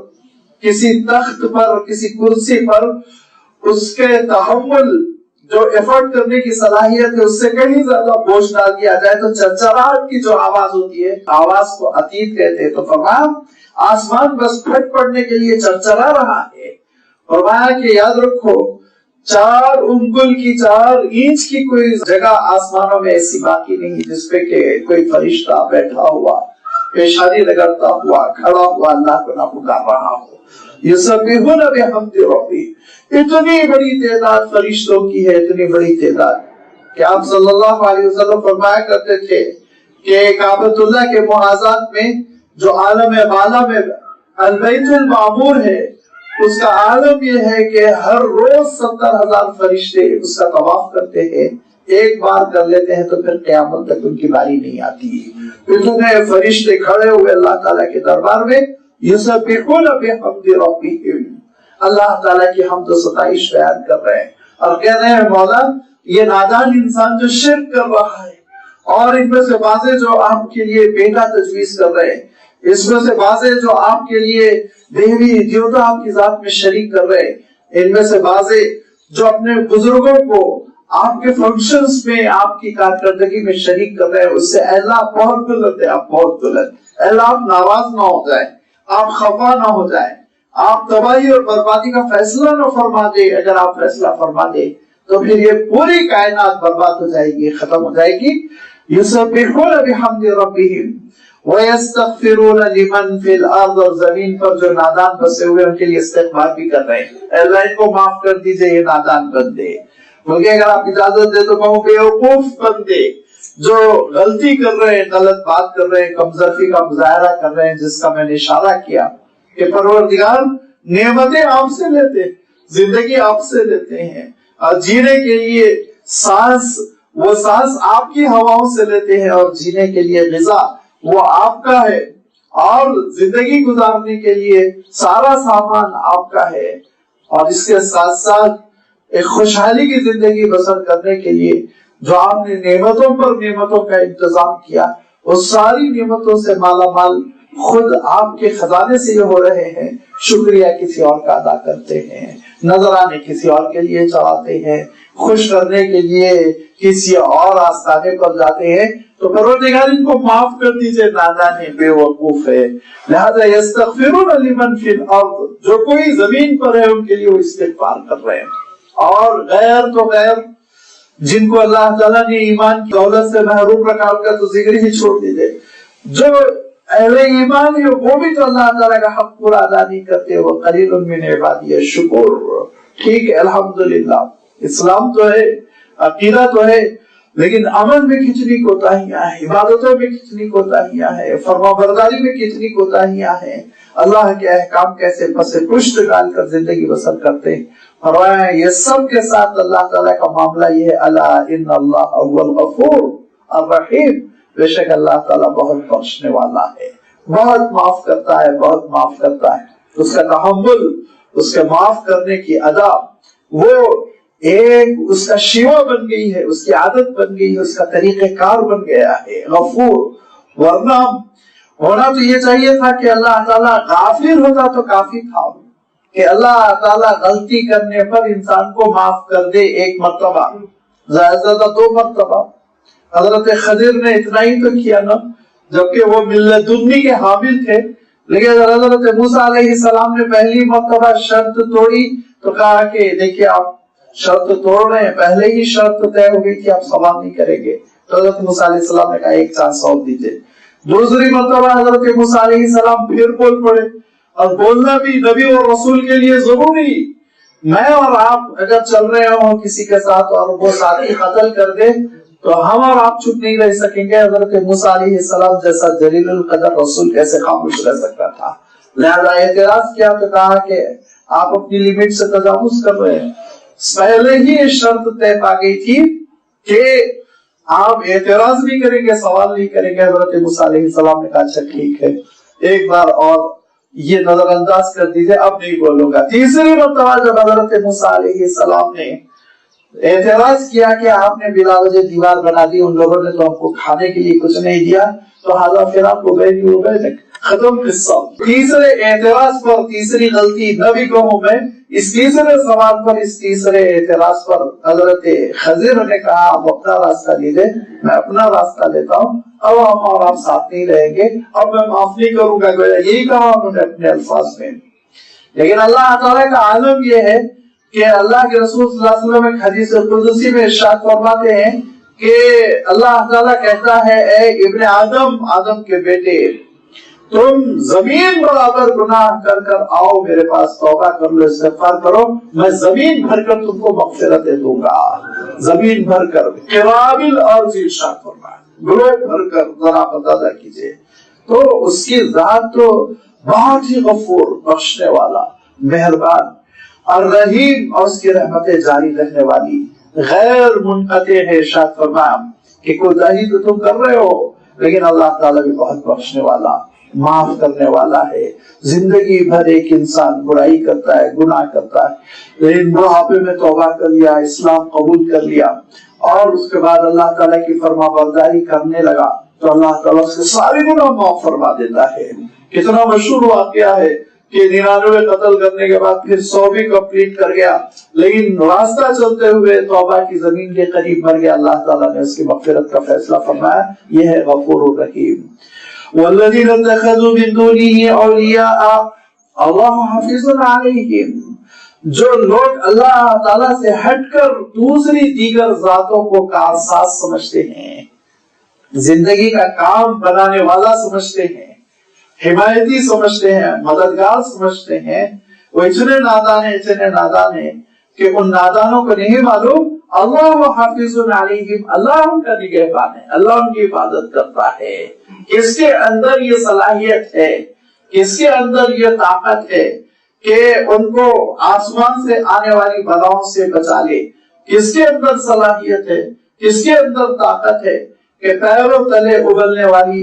کسی تخت پر، کسی کرسی پر اس کے تحمل جو ایفرٹ کرنے کی صلاحیت ہے اس سے کہیں زیادہ بوجھ ڈال دیا جائے تو چرچراہٹ کی جو آواز ہوتی ہے، آواز کو عتید کہتے ہیں۔ تو فرمایا آسمان بس پھٹ پڑنے کے لیے چرچرا رہا ہے۔ فرمایا کہ یاد رکھو 4 انگل کی 4 انچ کی کوئی جگہ آسمانوں میں ایسی باقی نہیں جس پہ کہ کوئی فرشتہ بیٹھا ہوا، پیشانی رگڑتا ہوا، کھڑا ہوا اللہ کو نہ پکار رہا ہو۔ یسبحون بحمد ربہم، اتنی بڑی تعداد فرشتوں کی ہے، اتنی بڑی تعداد کہ آپ صلی اللہ علیہ وسلم فرمایا کرتے تھے کہ کعبۃ اللہ کے محاذات میں جو عالم بالا میں البیت المعمور ہے، اس کا عالم یہ ہے کہ ہر روز 70,000 فرشتے اس کا طواف کرتے ہیں۔ ایک بار کر لیتے ہیں تو پھر قیامت تک ان کی باری نہیں آتی۔ اتنے فرشتے کھڑے ہوئے اللہ تعالیٰ کے دربار میں، یسبحون بحمد ربہم، اللہ تعالیٰ کی حمد و ستائش بیان کر رہے ہیں اور کہہ رہے ہیں مولا یہ نادان انسان جو شرک کر رہا ہے، اور ان میں سے بعضے جو آپ کے لیے بیٹا تجویز کر رہے ہیں، اس میں سے بعضے جو آپ کے لیے دیوی دیوتا آپ کی ذات میں شریک کر رہے ہیں، ان میں سے بعضے جو اپنے بزرگوں کو آپ کے فنکشنز میں، آپ کی کارکردگی میں شریک کر رہے ہیں، اس سے اے اللہ بہت بلند ہے، آپ بہت بلند، اے اللہ آپ ناراض نہ ہو جائیں، آپ خفا نہ ہو جائیں، آپ تباہی اور بربادی کا فیصلہ نہ فرما دے۔ اگر آپ فیصلہ فرما دے تو پھر یہ پوری کائنات برباد ہو جائے گی، ختم ہو جائے گی۔ یسبحون بحمد ربہم ویستغفرون لمن فی الارض، اور زمین پر جو نادان بسے ہوئے ان کے لیے استغفار بھی کر رہے ہیں، اے اللہ ان کو معاف کر دیجئے یہ نادان بندے۔ بلکہ اگر آپ اجازت دے تو کہوں بیوقوف بندے جو غلطی کر رہے ہیں، غلط بات کر رہے ہیں، کمزوری کا مظاہرہ کر رہے ہیں، جس کا میں نے اشارہ کیا کہ پروردگار نعمتیں آپ سے لیتے، زندگی آپ سے لیتے ہیں، اور جینے کے لیے سانس، وہ سانس آپ کی ہواؤں سے لیتے ہیں، اور جینے کے لیے غذا وہ آپ کا ہے، اور زندگی گزارنے کے لیے سارا سامان آپ کا ہے، اور اس کے ساتھ ساتھ ایک خوشحالی کی زندگی بسر کرنے کے لیے جو آپ نے نعمتوں پر نعمتوں کا انتظام کیا، وہ ساری نعمتوں سے مالا مال خود آپ کے خزانے سے یہ ہو رہے ہیں، شکریہ کسی اور کا ادا کرتے ہیں، نذرانے کسی اور کے لیے چڑھاتے ہیں، خوش کرنے کے لیے کسی اور آستانے پر جاتے ہیں، تو پروردگار ان کو معاف کر دیجئے، نادان ہے، بے وقوف ہے۔ لہذا یستغفرون لمن فی الارض، جو کوئی زمین پر ہے ان کے لیے وہ استغفار کر رہے ہیں۔ اور غیر تو غیر جن کو اللہ تعالیٰ نے ایمان کی دولت سے محروم رکھا کا تو ذکر ہی چھوڑ دیجئے، جو اہل ایمان ہے وہ بھی تو اللہ تعالیٰ کا حق پورا ادا نہیں کرتے، وہ قلیل من عبادی الشکور۔ ٹھیک ہے الحمدللہ، اسلام تو ہے، عقیدہ تو ہے، لیکن عمل میں کتنی کوتاہیاں ہیں، عبادتوں میں کتنی کوتاہیاں ہیں، فرما برداری میں کتنی کوتاہیاں ہیں، اللہ کے احکام کیسے پس پشت ڈال کر زندگی بسر کرتے ہیں۔ فرمایا یہ سب کے ساتھ اللہ تعالیٰ کا معاملہ یہ ہے، الا ان اللہ هو الغفور الرحیم، بے شک اللہ تعالیٰ بہت بخشنے والا ہے، بہت معاف کرتا ہے، بہت معاف کرتا ہے۔ اس کا تحمل، اس کے معاف کرنے کی ادا، وہ ایک اس کا شیوا بن گئی ہے، اس کی عادت بن گئی ہے، اس کا طریقہ کار بن گیا ہے، غفور۔ ورنہ ہونا تو یہ چاہیے تھا کہ اللہ تعالیٰ غافر ہوتا تو کافی تھا، کہ اللہ تعالیٰ غلطی کرنے پر انسان کو معاف کر دے ایک مرتبہ، زیادہ 2 مرتبہ۔ حضرت خضر نے اتنا ہی تو کیا نا، جبکہ وہ ملدنی کے حامل تھے، لیکن حضرت موسیٰ علیہ السلام نے پہلی مرتبہ شرط توڑی تو کہا کہ دیکھیں آپ شرط توڑ رہے ہیں، پہلے ہی شرط طے ہو گئی کہ آپ سوال نہیں کریں گے، تو حضرت موسیٰ علیہ السلام نے کہا ایک چانس اور دیجئے۔ دوسری مرتبہ حضرت موسیٰ علیہ السلام پھر بول پڑے، اور بولنا بھی نبی اور رسول کے لیے ضروری۔ میں اور آپ اگر چل رہے ہوں کسی کے ساتھ اور وہ ساتھی قتل کر دے تو ہم اور آپ چپ نہیں رہ سکیں گے، حضرت موسیٰ علیہ السلام جیسا جلیل القدر رسول کیسے خاموش رہ سکتا تھا؟ لہذا اعتراض کیا تو کہا کہ آپ اپنی لیمٹ سے تجاوز کر رہے ہیں۔ پہلے ہی یہ شرط طے پا گئی تھی کہ آپ اعتراض نہیں کریں گے، سوال نہیں کریں گے۔ حضرت موسیٰ علیہ السلام نے کہا اچھا ٹھیک ہے، ایک بار اور یہ نظر انداز کر دیجیے، اب نہیں بولوں گا۔ تیسری مرتبہ جب حضرت موسیٰ علیہ السلام نے اعتراض کیا کہ آپ نے بلا وجہ دیوار بنا دی، ان لوگوں نے تو ہم کو کھانے کے لیے کچھ نہیں دیا، تو حاضر پھر آپ کو ختم قصہ۔ تیسرے اعتراض پر، تیسری غلطی نہ بھی کہوں میں، اس تیسرے سوال پر، اس تیسرے اعتراض پر حضرت خضر نے کہا آپ اپنا راستہ لیجیے، میں اپنا راستہ لیتا ہوں، اب ہم اور آپ ساتھ نہیں رہیں گے، اب میں معاف نہیں کروں گا، یہی کہا انہوں نے اپنے الفاظ میں۔ لیکن اللہ تعالیٰ کا عالم یہ ہے کہ اللہ کے رسول صلی اللہ علیہ وسلم ایک حدیث قدسی میں ارشاد فرماتے ہیں کہ اللہ تعالیٰ کہتا ہے اے ابن آدم، آدم کے بیٹے، تم زمین برابر گناہ کر کر آؤ میرے پاس، توبہ کر لو، استغفار کرو، میں زمین بھر کر تم کو مغفرتیں دوں گا، زمین بھر کر، قرابل ارض ارشاد فرمایا، گروہ بھر کر، ذرا اندازہ کیجئے۔ تو اس کی ذات تو بہت ہی غفور، بخشنے والا، مہربان اور رحیم، اور اس کی رحمتیں جاری رہنے والی، غیر منقطع ہے۔ ارشاد فرمایا کہ کوتاہی تو تم کر رہے ہو، لیکن اللہ تعالیٰ بھی بہت بخشنے والا، معاف کرنے والا ہے۔ زندگی بھر ایک انسان برائی کرتا ہے، گناہ کرتا ہے، لیکن بڑھاپے میں توبہ کر لیا، اسلام قبول کر لیا، اور اس کے بعد اللہ تعالیٰ کی فرما برداری کرنے لگا تو اللہ تعالیٰ سے سارے گناہ معاف فرما دیتا ہے۔ کتنا مشہور واقعہ ہے کہ 99 قتل کرنے کے بعد پھر 100 بھی کمپلیٹ کر گیا، لیکن راستہ چلتے ہوئے توبہ کی زمین کے قریب مر گیا، اللہ تعالیٰ نے اس کی مغفرت کا فیصلہ فرمایا۔ یہ ہے غفور الرحیم۔ والذین اتخذوا من دونہ اولیاء اللہ حافظ علیہم، جو لوگ اللہ تعالیٰ سے ہٹ کر دوسری دیگر ذاتوں کو کارساز سمجھتے ہیں، زندگی کا کام بنانے والا سمجھتے ہیں، حمایتی سمجھتے ہیں، مددگار سمجھتے ہیں، وہ اتنے نادان ہیں کہ ان نادانوں کو نہیں معلوم اللہ حافظ علیہم، اللہ ان کا نگہبان ہے، اللہ ان کی حفاظت کرتا ہے۔ کس کے اندر یہ صلاحیت ہے، کس کے اندر یہ طاقت ہے کہ ان کو آسمان سے آنے والی بلاؤں سے بچا لے؟ کس کے اندر صلاحیت ہے، کس کے اندر طاقت ہے کہ پیروں تلے ابلنے والی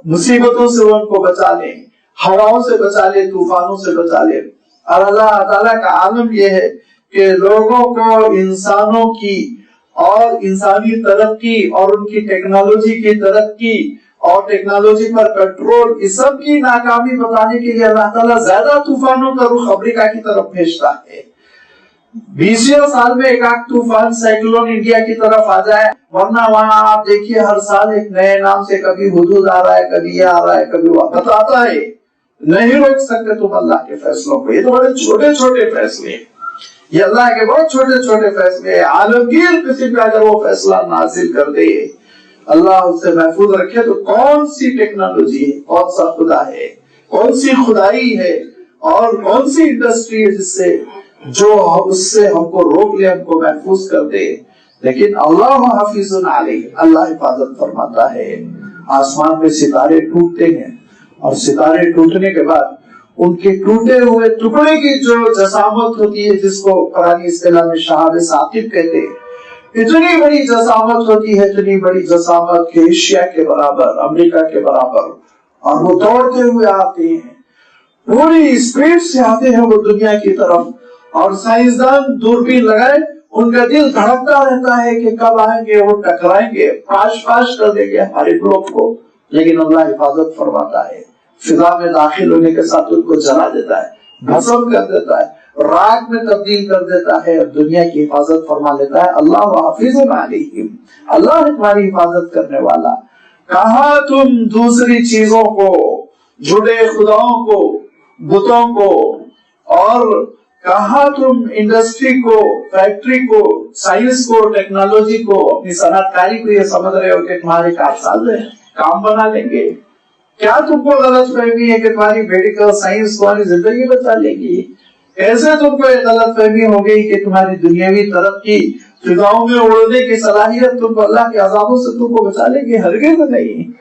مصیبتوں سے وہ ان کو بچا لے، ہواؤں سے بچا لے، طوفانوں سے بچا لے؟ اور اللہ تعالیٰ کا عالم یہ ہے کہ لوگوں کو انسانوں کی اور انسانی ترقی اور ان کی ٹیکنالوجی کی ترقی اور ٹیکنالوجی پر کنٹرول، اس سب کی ناکامی بتانے کے لیے اللہ تعالیٰ زیادہ طوفانوں کا رخ امریکہ کی طرف بھیجتا ہے۔ 20 سال میں ایک آدھ طوفان سائیکلون انڈیا کی طرف آ جائے، ورنہ وہاں آپ دیکھیے ہر سال ایک نئے نام سے کبھی حدود آ رہا ہے، کبھی یہ آ رہا ہے، کبھی وہ بتاتا ہے۔ نہیں روک سکتے تم اللہ کے فیصلوں کو، یہ تو بڑے چھوٹے چھوٹے فیصلے ہیں، یہ اللہ کے بہت چھوٹے چھوٹے فیصلے، عالمگیر قسم کا اگر وہ فیصلہ نازل کر دے، اللہ اس سے محفوظ رکھے، تو کون سی ٹیکنالوجی ہے، کون سا خدا ہے، کون سی خدائی ہے، اور کون سی انڈسٹری ہے جس سے جو اس سے ہم کو روک لے، ہم کو محفوظ کر دے؟ لیکن اللہ حافظ علیہ، اللہ حفاظت فرماتا ہے۔ آسمان میں ستارے ٹوٹتے ہیں، اور ستارے ٹوٹنے کے بعد ان کے ٹوٹے ہوئے ٹکڑے کی جو جسامت ہوتی ہے، جس کو قرآنی اصطلاح میں شہاب ثاقب کہتے ہیں، اتنی بڑی جسامت ہوتی ہے، اتنی بڑی جسامت کہ ایشیا کے برابر، امریکہ کے برابر، اور وہ دوڑتے ہوئے آتے ہیں، پوری اسپیڈ سے آتے ہیں وہ دنیا کی طرف، اور سائنسدان دوربین لگائے، ان کا دل دھڑکتا رہتا ہے کہ کب آئیں گے، وہ ٹکرائیں گے، پاش کر دیں گے ہمارے گروپ کو، لیکن اللہ حفاظت فرماتا ہے۔ فضا میں داخل ہونے کے ساتھ ان کو جلا دیتا ہے، بھسم کر دیتا ہے، راک میں تبدیل کر دیتا ہے، اور دنیا کی حفاظت فرما لیتا ہے۔ اللہ حافظ علیہم، اللہ تمہاری حفاظت کرنے والا۔ کہاں تم دوسری چیزوں کو، جڑے خداؤں کو، بتوں کو، اور کہاں تم انڈسٹری کو، فیکٹری کو، سائنس کو، ٹیکنالوجی کو، اپنی صنعت کاری کو یہ سمجھ رہے ہو کہ تمہارے کارساز ہیں، کام بنا لیں گے؟ کیا تم کو غلط فہمی ہے کہ تمہاری میڈیکل سائنس تمہاری زندگی بچا لے گی؟ ایسے تم کو ایک غلط فہمی ہو گئی کہ تمہاری دنیاوی ترقی، فضاؤں میں اڑنے کی صلاحیت تم کو اللہ کے عذابوں سے تم کو بچا لے گی؟ ہرگز نہیں،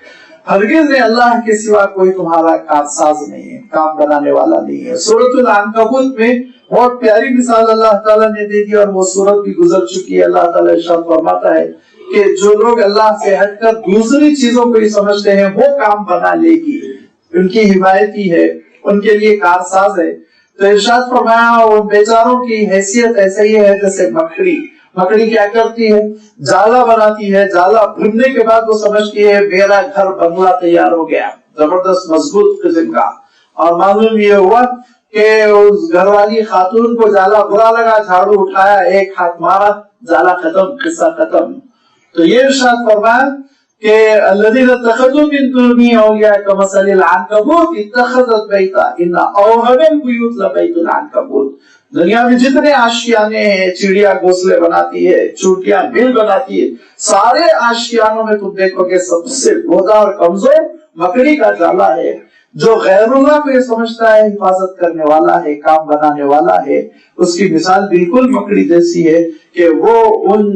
ہرگز نہیں، اللہ کے سوا کوئی تمہارا کارساز نہیں ہے، کام بنانے والا نہیں ہے۔ سورۃ العنکبوت میں بہت پیاری مثال اللہ تعالیٰ نے دے دی، اور وہ سورت بھی گزر چکی ہے۔ اللہ تعالیٰ ارشاد فرماتا ہے کہ جو لوگ اللہ سے ہٹ کر دوسری چیزوں کو ہی سمجھتے ہیں، وہ کام بنا لے گی، ان کی حمایتی ہے، ان کے لیے کارساز ہے. تو ارشاد فرمایا ان بیچاروں کی حیثیت ایسے ہی ہے جیسے مکڑی کیا کرتی ہے؟ جالا بناتی ہے. جالا بننے کے بعد وہ سمجھتی ہے میرا گھر بنگلہ تیار ہو گیا، زبردست مضبوط قسم کا. اور معلوم یہ ہوا کہ اس گھر والی خاتون کو جالا برا لگا، جھاڑو اٹھایا، ایک ہاتھ مارا، جالا ختم، قصہ ختم. تو یہ ارشاد فرمایا کہ الذین اتخذوا من دونه اولیاء کمثل العنکبوت اتخذت بیتا ان اوهن البیوت لبیت العنکبوت. دنیا میں جتنے آشیانے ہیں، چڑیا گھونسلے بناتی ہے، چوٹیاں بل بناتی ہے، سارے آشیانوں میں تم دیکھو کہ سب سے بودا اور کمزور مکڑی کا جالا ہے. جو غیر اللہ کو یہ سمجھتا ہے حفاظت کرنے والا ہے، کام بنانے والا ہے، اس کی مثال بالکل مکڑی جیسی ہے کہ وہ ان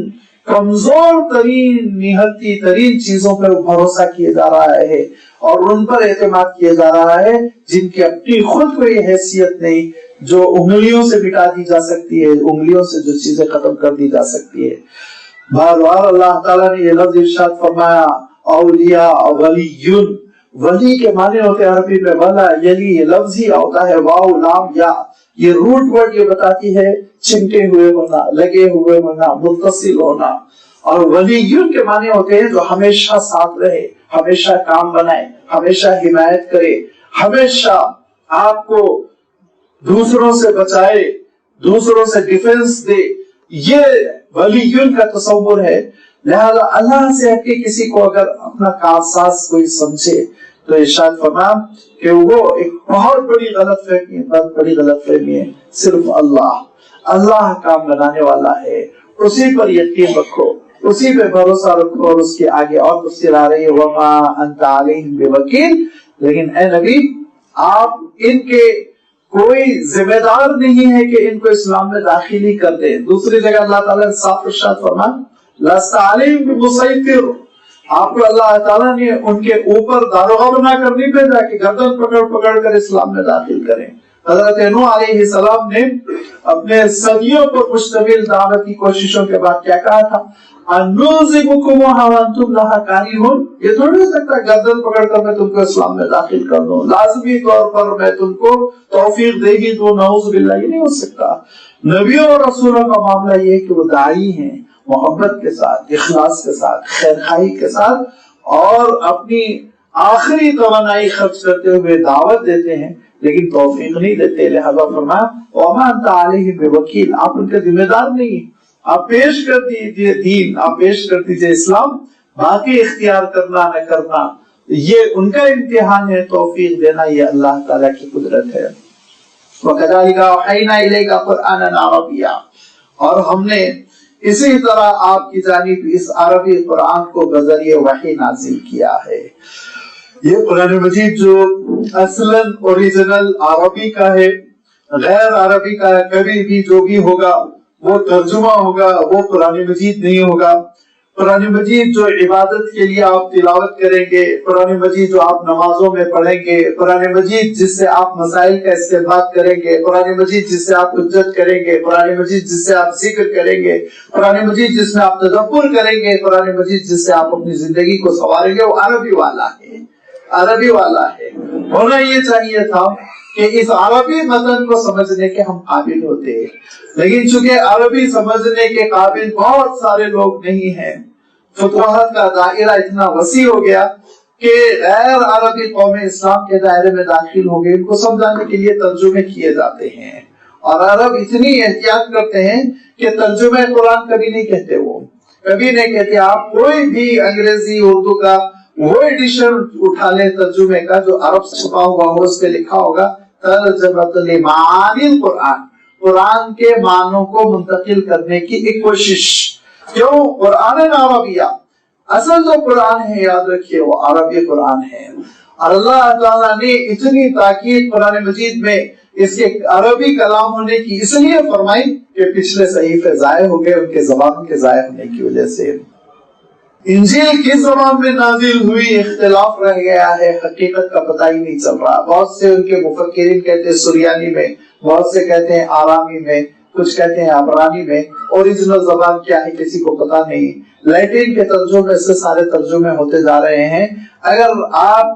کمزور ترین نہتی ترین چیزوں پر بھروسہ کیے جا رہا ہے اور ان پر اعتماد کیا جا رہا ہے جن کی اپنی خود کو یہ حیثیت نہیں، جو انگلیوں سے مٹا دی جا سکتی ہے، انگلیوں سے جو چیزیں ختم کر دی جا سکتی ہے. بار بار اللہ تعالیٰ نے یہ لفظ ارشاد فرمایا اولیاء ولیون. ولی کے معنی ہوتے ہیں عربی میں ولا یلی، یہ لفظ ہی ہوتا ہے واو لام یا. یہ روٹ ورڈ یہ بتاتی ہے چمٹے ہوئے ہونا، لگے ہوئے ہونا، متصل ہونا. اور ولیون کے معنی ہوتے ہیں جو ہمیشہ ساتھ رہے، ہمیشہ کام بنائے، ہمیشہ حمایت کرے، ہمیشہ آپ کو دوسروں سے بچائے، دوسروں سے ڈیفنس دے. یہ ولیون کا تصور ہے. لہذا اللہ سے ہٹ کے کسی کو اگر اپنا کارساز کوئی سمجھے تو ارشاد فرمایا کہ وہ ایک بہت بڑی غلط فہمی ہے، بہت بڑی غلط فہمی ہے. صرف اللہ کام بنانے والا ہے، اسی پر یقین رکھو، اسی پہ بھروسہ رکھو. اور اس کے آگے اور تفسیر آ رہی ہے وما انت علیہم بوکیل. لیکن اے نبی آپ ان کے کوئی ذمہ دار نہیں ہے کہ ان کو اسلام میں داخل ہی کر دیں. دوسری جگہ اللہ تعالیٰ نے صاف ارشاد فرمایا لست علیہم بمسیطر. آپ کو اللہ تعالیٰ نے ان کے اوپر داروغہ بنا کر نہیں بھیجا کہ گردن پکڑ کر اسلام میں داخل کریں. حضرت نوح علیہ السلام نے اپنے صدیوں پر مشتمل دعوتی کوششوں کے بعد کیا کہا تھا؟ انوزبکموہا وانتم لہا کارہون. یہ تھوڑی ہو سکتا گردن پکڑ کر میں تم کو اسلام میں داخل کر دوں، لازمی طور پر میں تم کو توفیق دے گی دوں. نعوذ باللہ، یہ نہیں ہو سکتا. نبیوں اور رسولوں کا معاملہ یہ ہے کہ وہ داعی ہیں، محبت کے ساتھ، اخلاص کے ساتھ، خیرخواہی کے ساتھ، اور اپنی آخری توانائی خرچ کرتے ہوئے دعوت دیتے ہیں لیکن توفیق نہیں دیتے. لہذا فرمایا وما انت علیہم بوکیل. آپ ان کے ذمہ دار نہیں. آپ پیش کر دیجیے دین، آپ پیش کر دیجیے اسلام، باقی اختیار کرنا نہ کرنا یہ ان کا امتحان ہے. توفیق دینا یہ اللہ تعالیٰ کی قدرت ہے. وَكَذَلِكَ أَوْحَيْنَا إِلَيْكَ قُرْآنًا عَرَبِيًّا. اور ہم نے اسی طرح آپ کی جانب اس عربی قرآن کو بذریعہ وحی نازل کیا ہے. یہ قرآن مجید جو اصلاً اوریجنل عربی کا ہے، غیر عربی کا ہے، کبھی بھی جو بھی ہوگا وہ ترجمہ ہوگا، وہ قرآن مجید نہیں ہوگا. قرآن مجید جو عبادت کے لیے آپ تلاوت کریں گے، قرآن مجید جو آپ نمازوں میں پڑھیں گے، قرآن مجید جس سے آپ مسائل کا استنباط کریں گے، قرآن مجید جس سے آپ حجت کریں گے، قرآن مجید جس سے آپ ذکر کریں گے، قرآن مجید جس میں آپ تدبر کریں گے، قرآن مجید جس سے آپ اپنی زندگی کو سنواریں گے، وہ عربی والا ہے. عربی والا ہے. ہونا یہ چاہیے تھا کہ اس عربی متن کو سمجھنے کے ہم قابل ہوتے ہیں، لیکن چونکہ عربی سمجھنے کے قابل بہت سارے لوگ نہیں ہیں، فتوحات کا دائرہ اتنا وسیع ہو گیا کہ غیر عربی قوم اسلام کے دائرے میں داخل ہو گئے. ان کو سمجھانے کے لیے ترجمے کیے جاتے ہیں، اور عرب اتنی احتیاط کرتے ہیں کہ ترجمہ قرآن کبھی نہیں کہتے، وہ کبھی نہیں کہتے. آپ کوئی بھی انگریزی اردو کا وہ ایڈیشن اٹھا لیں ترجمے کا جو عرب سے چھپا ہوا ہو، اس پہ لکھا ہوگا ترجمۃ لمعانی القرآن، قرآن کے معنوں کو منتقل کرنے کی ایک کوشش. کیوں؟ قرآن عربیہ، اصل جو قرآن ہے یاد رکھیے وہ عربی قرآن ہے. اور اللہ تعالیٰ نے اتنی تاکید قرآن مجید میں اس کے عربی کلام ہونے کی اس لیے فرمائی کہ پچھلے صحیفے ضائع ہو گئے ان کے زبانوں کے ضائع ہونے کی وجہ سے. انجیل کس زبان میں نازل ہوئی اختلاف رہ گیا ہے، حقیقت کا پتہ ہی نہیں چل رہا. بہت سے ان کے مفکرین کہتے ہیں سریانی میں، بہت سے کہتے ہیں آرامی میں، کچھ کہتے ہیں عبرانی میں. اوریجنل زبان کیا ہے کسی کو پتہ نہیں. لیٹن کے ترجمے سے سارے ترجمے ہوتے جا رہے ہیں. اگر آپ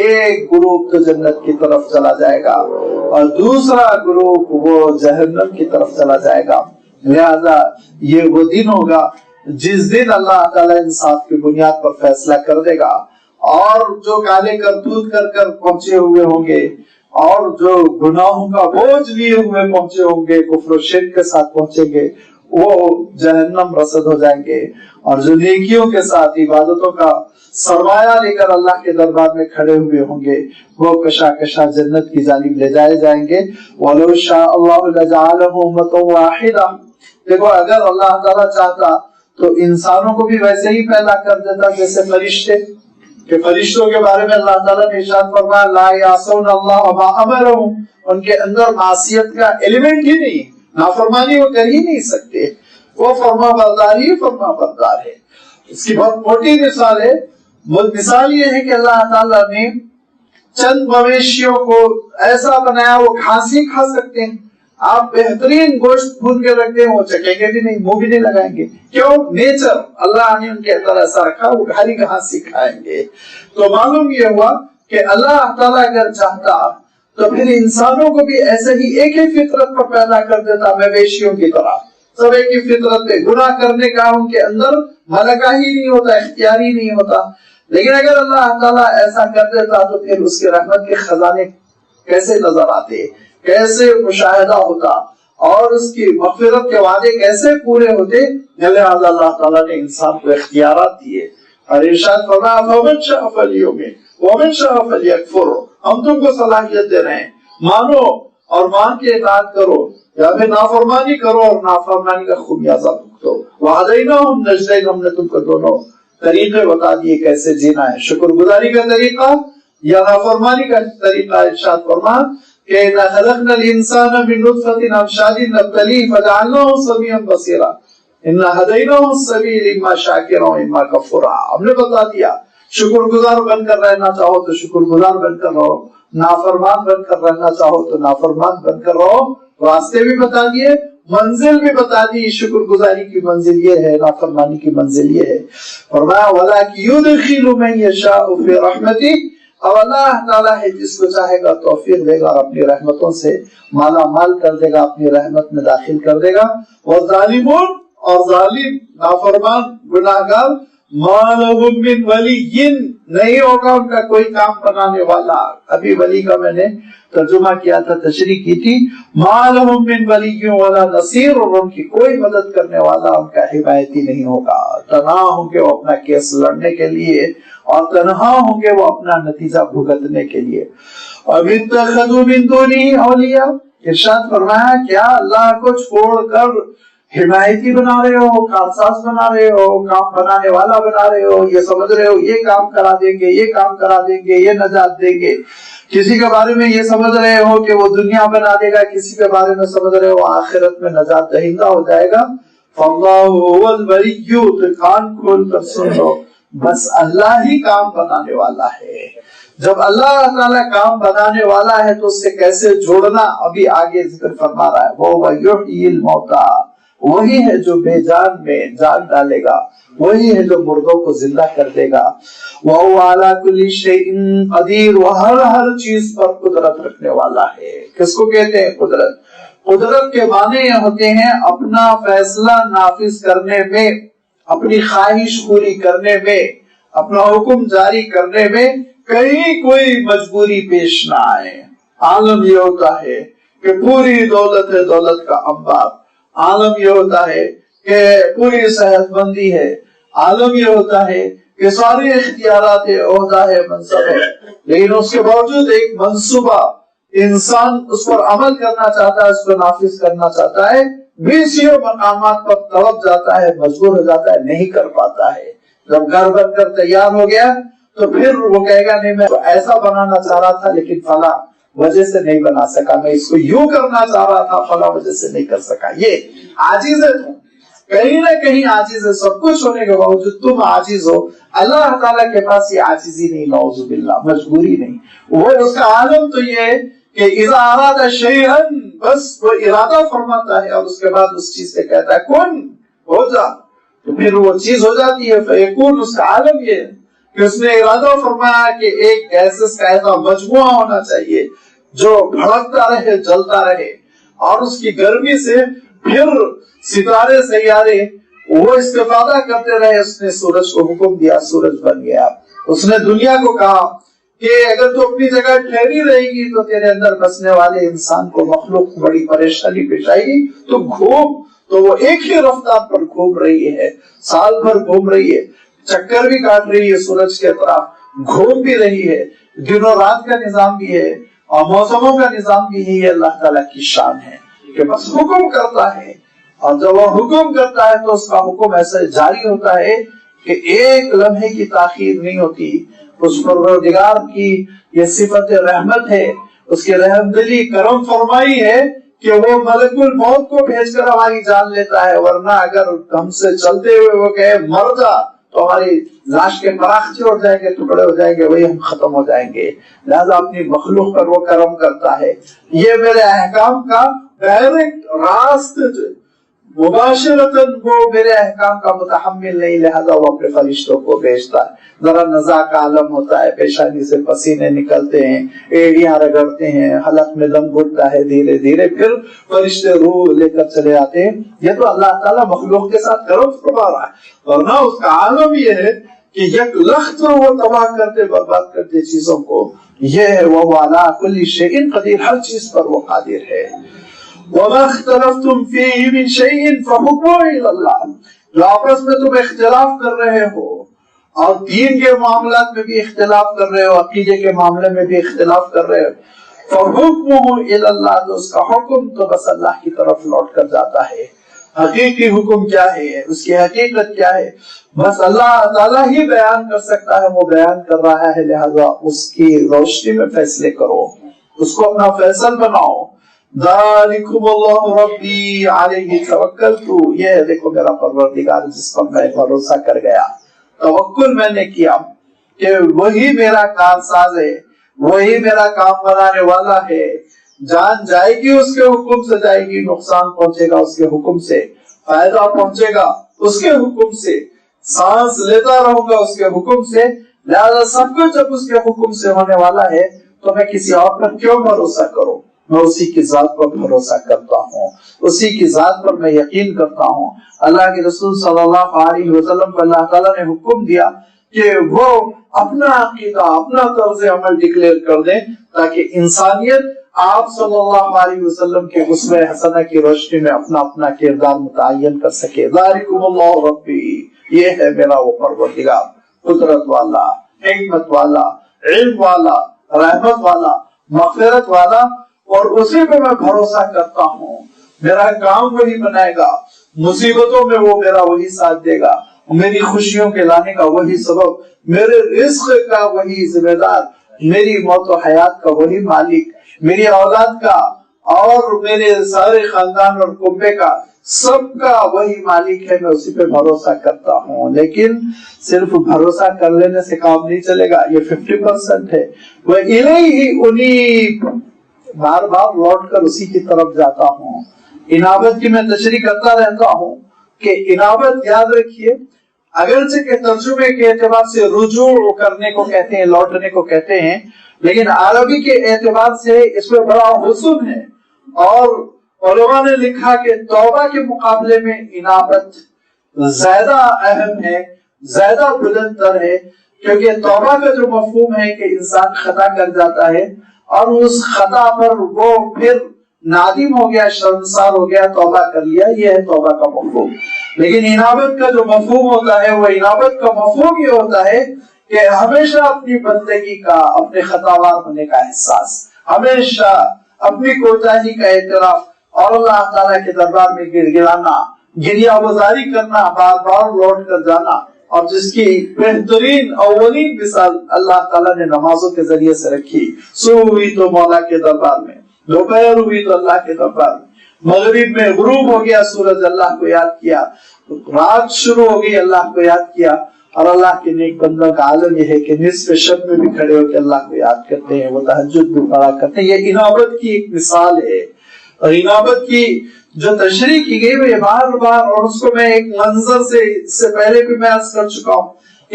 ایک گروپ تو جنت کی طرف چلا جائے گا اور دوسرا گروپ وہ جہنم کی طرف چلا جائے گا. لہذا یہ وہ دن ہوگا جس دن اللہ تعالیٰ انصاف کی بنیاد پر فیصلہ کر دے گا، اور جو کالے کرتوت کر کر پہنچے ہوئے ہوں گے اور جو گناہوں کا بوجھ لیے ہوئے پہنچے ہوں گے، کفر و شرک کے ساتھ پہنچیں گے، وہ جہنم رسد ہو جائیں گے، اور جو نیکیوں کے ساتھ عبادتوں کا سرمایہ لے کر اللہ کے دربار میں کھڑے ہوئے ہوں گے، وہ کشا کشا جنت کی جانب لے جائے جائیں گے. وَلَوْ شَاءَ اللَّهُ لَجَعَلَهُمْ أُمَّةً وَاحِدَةً. دیکھو اگر اللہ تعالیٰ چاہتا تو انسانوں کو بھی ویسے ہی پیدا کر دیتا جیسے فرشتے، کہ فرشتوں کے بارے میں اللہ تعالیٰ نے ارشاد فرمایا لا یعصون اللہ وما امرهم، ان کے اندر معصیت کا ایلیمنٹ ہی نہیں، نافرمانی وہ کر ہی نہیں سکتے، وہ فرما بردار ہی فرما بردار ہے. اس کی بہت موٹی مثال ہے. مثال یہ ہے کہ اللہ تعالیٰ نے چند مویشیوں کو ایسا بنایا وہ گھاس ہی کھا سکتے ہیں. آپ بہترین گوشت بھون کے رکھتے ہیں وہ چکیں گے بھی نہیں، منہ بھی نہیں لگائیں گے. کیوں؟ نیچر اللہ نے ان کے اندر ایسا رکھا، وہ ہری گھاس ہی کھائیں گے. تو معلوم یہ ہوا کہ اللہ تعالیٰ اگر چاہتا تو پھر انسانوں کو بھی ایسے ہی ایک ہی فطرت پر پیدا کر دیتا، مویشیوں کی طرح سب ایک ہی فطرت پہ. گناہ کرنے کا ان کے اندر ملکہ ہی نہیں ہوتا، اختیار ہی نہیں ہوتا. لیکن اگر اللہ تعالیٰ ایسا کر دیتا تو پھر اس کے رحمت کے خزانے کیسے نظر آتے، کیسے مشاہدہ ہوتا، اور اس کی مغفرت کے وعدے کیسے پورے ہوتے. لہذا اللہ تعالیٰ نے انسان کو اختیارات دیے اور ارشاد فرمایا فمن شاء فلیؤمن ومن شاء فلیکفر. ہم تم کو صلاحیت دے رہے ہیں، مانو اور مان کے اطاعت کرو، یا پھر نافرمانی کرو اور نافرمانی کا خمیازہ بھگتو. وہدیناہم نجدین، ہم نے تم کو دونوں طریقے بتا دیے کیسے جینا ہے، شکر گزاری کا طریقہ یا نافرمانی کا طریقہ. ارشاد فرما کہ اِنَّا خَلَقْنَا الْإِنسَانَ مِن نُطْفَةٍ أَمْشَاجٍ نَبْتَلِيهِ فَجَعَلْنَاهُ سَمِيعًا بَصِيرًا إِنَّا هَدَيْنَاهُ السَّبِيلَ إِمَّا شَاكِرًا وَإِمَّا كَفُورًا. ہم نے بتا دیا شکر گزار بن کر رہنا چاہو تو شکر گزار بن کر رہو، نافرمان بن کر رہنا چاہو تو نافرمان بن کر رہو. راستے بھی بتا دیے، منزل بھی بتا دی. شکر گزاری کی منزل یہ ہے، نافرمانی کی منزل یہ ہے. فرمایا وَلَٰكِن يُدْخِلُ مَن يَشَاءُ فِي رَحْمَتِهِ. اور اللہ تعالیٰ ہے جس کو چاہے گا توفیق دے گا اور اپنی رحمتوں سے مالا مال کر دے گا، اپنی رحمت میں داخل کر دے گا. وَالظَّالِمُونَ، اور ظالم نافرمان گناہگار، مَا لَهُم مِّن وَلِيٍّ، نہیں ہوگا ان کا کوئی کام بنانے والا. ابھی ولی کا میں نے ترجمہ کیا تھا، تشریح کی تھی. مَا لَهُم مِّن وَلِيٍّ وَلَا نَصِيرٌ، اور ان کی کوئی مدد کرنے والا، ان کا حمایتی نہیں ہوگا. تنہا ہوں گے وہ اپنا کیس لڑنے کے لیے، اور تنہا ہوں گے وہ اپنا نتیجہ بھگتنے کے لیے. اور اتخذوا من دونه اولیاء، ارشاد فرمایا کیا اللہ کو چھوڑ کر حمایتی بنا رہے ہو، کارساز بنا رہے ہو، کام بنانے والا بنا رہے ہو، یہ سمجھ رہے ہو یہ کام کرا دیں گے، یہ کام کرا دیں گے، یہ نجات دیں گے. کسی کے بارے میں یہ سمجھ رہے ہو کہ وہ دنیا بنا دے گا، کسی کے بارے میں سمجھ رہے ہو آخرت میں نجات دہندہ ہو جائے گا. فاللہ هو الولی، تو کان کھول کر سن لو، بس اللہ ہی کام بنانے والا ہے. جب اللہ تعالیٰ کام بنانے والا ہے تو اس سے کیسے جوڑنا ابھی آگے ذکر فرما رہا ہے. وہ یحیی الموتیٰ، وہی ہے جو بے جان میں جان ڈالے گا، وہی ہے جو مردوں کو زندہ کر دے گا. وَهُوَ عَلَىٰ كُلِّ شَيْءٍ قَدِيرٌ، وہ ہر چیز پر قدرت رکھنے والا ہے. کس کو کہتے ہیں قدرت؟ قدرت کے معنی یہ ہوتے ہیں اپنا فیصلہ نافذ کرنے میں، اپنی خواہش پوری کرنے میں، اپنا حکم جاری کرنے میں کہیں کوئی مجبوری پیش نہ آئے. عالم یہ ہوتا ہے کہ پوری دولت ہے، دولت کا انبار. عالم یہ ہوتا ہے کہ پوری صحت مندی ہے. عالم یہ ہوتا ہے کہ سارے اختیارات ہے، عہدہ ہے، منصب ہے، لیکن اس کے باوجود ایک منصوبہ انسان اس پر عمل کرنا چاہتا ہے، اس کو نافذ کرنا چاہتا ہے، بیسیوں مقامات پر طلب جاتا ہے، مجبور ہو جاتا ہے، نہیں کر پاتا ہے. جب گھر بن کر تیار ہو گیا تو پھر وہ کہے گا نہیں میں ایسا بنانا چاہ رہا تھا لیکن فلاں وجہ سے نہیں بنا سکا، میں اس کو یوں کرنا چاہ رہا تھا فلاں وجہ سے نہیں کر سکا. یہ عاجز ہے، تم کہیں نہ کہیں عاجز ہے. سب کچھ ہونے کے باوجود تم عاجز ہو. اللہ تعالیٰ کے پاس یہ عاجزی نہیں، نعوذ باللہ، مجبوری نہیں. وہ اس کا عالم تو یہ ہے کہ اذا اراد شیئا، بس وہ ارادہ فرماتا ہے اور اس کے بعد اس چیز سے کہتا ہے کن، ہو جا، تو پھر وہ چیز ہو جاتی ہے. فیکون، اس کا عالم یہ ہے. کہ اس نے ارادہ فرمایا کہ ایک گیسز کا ایسا مجموعہ ہونا چاہیے جو بھڑکتا رہے، جلتا رہے، اور اس کی گرمی سے پھر ستارے سیارے وہ استفادہ کرتے رہے۔ اس نے سورج کو حکم دیا، سورج بن گیا۔ اس نے دنیا کو کہا کہ اگر تو اپنی جگہ ٹھہری رہے گی تو تیرے اندر بسنے والے انسان کو، مخلوق بڑی پریشانی پیش آئے گی، تو گھوم۔ تو وہ ایک ہی رفتار پر گھوم رہی ہے، سال بھر گھوم رہی ہے، چکر بھی کاٹ رہی ہے سورج کے اطراف، گھوم بھی رہی ہے، دن و رات کا نظام بھی ہے اور موسموں کا نظام بھی ہے۔ یہ اللہ تعالیٰ کی شان ہے کہ بس حکم کرتا ہے، اور جب وہ حکم کرتا ہے تو اس کا حکم ایسے جاری ہوتا ہے کہ ایک لمحے کی تاخیر نہیں ہوتی۔ اس پروردگار کی یہ صفت رحمت ہے، اس کی رحم دلی، کرم فرمائی ہے کہ وہ ملک الموت کو بھیج کر ہماری جان لیتا ہے، ورنہ اگر ہم سے چلتے ہوئے وہ کہے مر جا تو ہماری لاش کے پراخچے ہو جائیں گے، ٹکڑے ہو جائیں گے، وہی ہم ختم ہو جائیں گے۔ لہذا اپنی مخلوق پر وہ کرم کرتا ہے۔ یہ میرے احکام کا ڈائریکٹ راست مباشرتاً وہ میرے احکام کا متحمل نہیں، لہذا وہ اپنے فرشتوں کو بھیجتا ہے۔ ذرا نزا کا عالم ہوتا ہے، پیشانی سے پسینے نکلتے ہیں، ایڑیاں رگڑتے ہیں، حلق میں دم گھٹتا ہے، دھیرے دھیرے پھر فرشتے روح لے کر چلے آتے ہیں۔ یہ تو اللہ تعالیٰ مخلوق کے ساتھ کرم فرما رہا ہے، ورنہ اس کا عالم یہ ہے کہ یک لخت وہ تباہ کرتے، برباد کرتے چیزوں کو۔ یہ ہے وہ علی کل شیء قدیر، ہر چیز پر وہ قادر ہے۔ وَمَا اخْتَلَفْتُمْ فِيهِ مِنْ شَيْءٍ فَحُكْمُهُ إِلَى اللَّهِ، جو آپس میں تم اختلاف کر رہے ہو اور دین کے معاملات میں بھی اختلاف کر رہے ہو، عقیدے کے معاملے میں بھی اختلاف کر رہے ہو، فَحُكْمُهُ إِلَى اللَّهِ، تو اس کا حکم تو بس اللہ کی طرف لوٹ کر جاتا ہے۔ حقیقی حکم کیا ہے، اس کی حقیقت کیا ہے، بس اللہ تعالیٰ ہی بیان کر سکتا ہے، وہ بیان کر رہا ہے، لہذا اس کی روشنی میں فیصلے کرو، اس کو اپنا فیصل بناؤ۔ ذالکم اللہ ربی علیہ توکلت، یہ دیکھو میرا پروردگار جس پر میں بھروسہ کر گیا، توکل میں نے کیا کہ وہی میرا کارساز ہے، وہی میرا کام بنانے والا ہے۔ جان جائے گی اس کے حکم سے جائے گی، نقصان پہنچے گا اس کے حکم سے، فائدہ پہنچے گا اس کے حکم سے، سانس لیتا رہوں گا اس کے حکم سے، لہذا سب کچھ جب اس کے حکم سے ہونے والا ہے تو میں کسی اور پر کیوں بھروسہ کروں؟ میں اسی کی ذات پر بھروسہ کرتا ہوں، اسی کی ذات پر میں یقین کرتا ہوں۔ اللہ کے رسول صلی اللہ علیہ وسلم کو اللہ تعالیٰ نے حکم دیا کہ وہ اپنا عقیدہ، اپنا طرز عمل ڈکلیئر کر دیں تاکہ انسانیت آپ صلی اللہ علیہ وسلم کے اسوہ حسنہ کی روشنی میں اپنا اپنا کردار متعین کر سکے۔ ذالکم اللہ ربی، یہ ہے میرا وہ پروردگار، قدرت والا، حکمت والا، علم والا، رحمت والا، مغفرت والا، اور اسی پہ میں بھروسہ کرتا ہوں۔ میرا کام وہی بنائے گا، مصیبتوں میں وہ میرا وہی ساتھ دے گا، میری خوشیوں کے لانے کا وہی سبب، میرے رزق کا وہی ذمہ دار، میری موت و حیات کا وہی مالک، میری اولاد کا اور میرے سارے خاندان اور کنبے کا، سب کا وہی مالک ہے۔ میں اسی پہ بھروسہ کرتا ہوں، لیکن صرف بھروسہ کر لینے سے کام نہیں چلے گا، یہ 50% ہے۔ وہ الیہ انیب، بار بار لوٹ کر اسی کی طرف جاتا ہوں۔ انابت کی میں تشریح کرتا رہتا ہوں کہ انابت یاد رکھیے، اگرچہ کہ ترجمے کے اعتبار سے رجوع کرنے کو کہتے ہیں، لوٹنے کو کہتے ہیں، لیکن عربی کے اعتبار سے اس میں بڑا حسن ہے، اور علماء نے لکھا کہ توبہ کے مقابلے میں انابت زیادہ اہم ہے، زیادہ بلند تر ہے، کیونکہ توبہ کا جو مفہوم ہے کہ انسان خطا کر جاتا ہے اور اس خطا پر وہ پھر نادم ہو گیا، شرمسار ہو گیا، توبہ کر لیا، یہ ہے توبہ کا مفہوم۔ لیکن انابت کا جو مفہوم ہوتا ہے، وہ انابت کا مفہوم یہ ہوتا ہے کہ ہمیشہ اپنی بندگی کا، اپنے خطاوار ہونے کا احساس، ہمیشہ اپنی کوتاہی کا اعتراف، اور اللہ تعالیٰ کے دربار میں گڑ گڑانا، گریہ گزاری کرنا، بار بار لوٹ کر جانا، اور جس کی بہترین اولین مثال اللہ تعالیٰ نے نمازوں کے ذریعے سے رکھی۔ صبح ہوئی تو مولا کے دربار میں، دوپہر ہوئی تو اللہ کے دربار میں، مغرب میں غروب ہو گیا سورج، اللہ کو یاد کیا، رات شروع ہو گئی، اللہ کو یاد کیا، اور اللہ کے نیک بندوں کا عالم یہ ہے کہ نصف شب میں بھی کھڑے ہو کے اللہ کو یاد کرتے ہیں، وہ تہجد بھی پڑھا کرتے ہیں۔ یہ انابت کی ایک مثال ہے، اور انابت کی جو تشریح کی گئی وہ یہ بار بار، اور اس کو میں ایک منظر سے اس سے پہلے بھی میں عرض کر چکا ہوں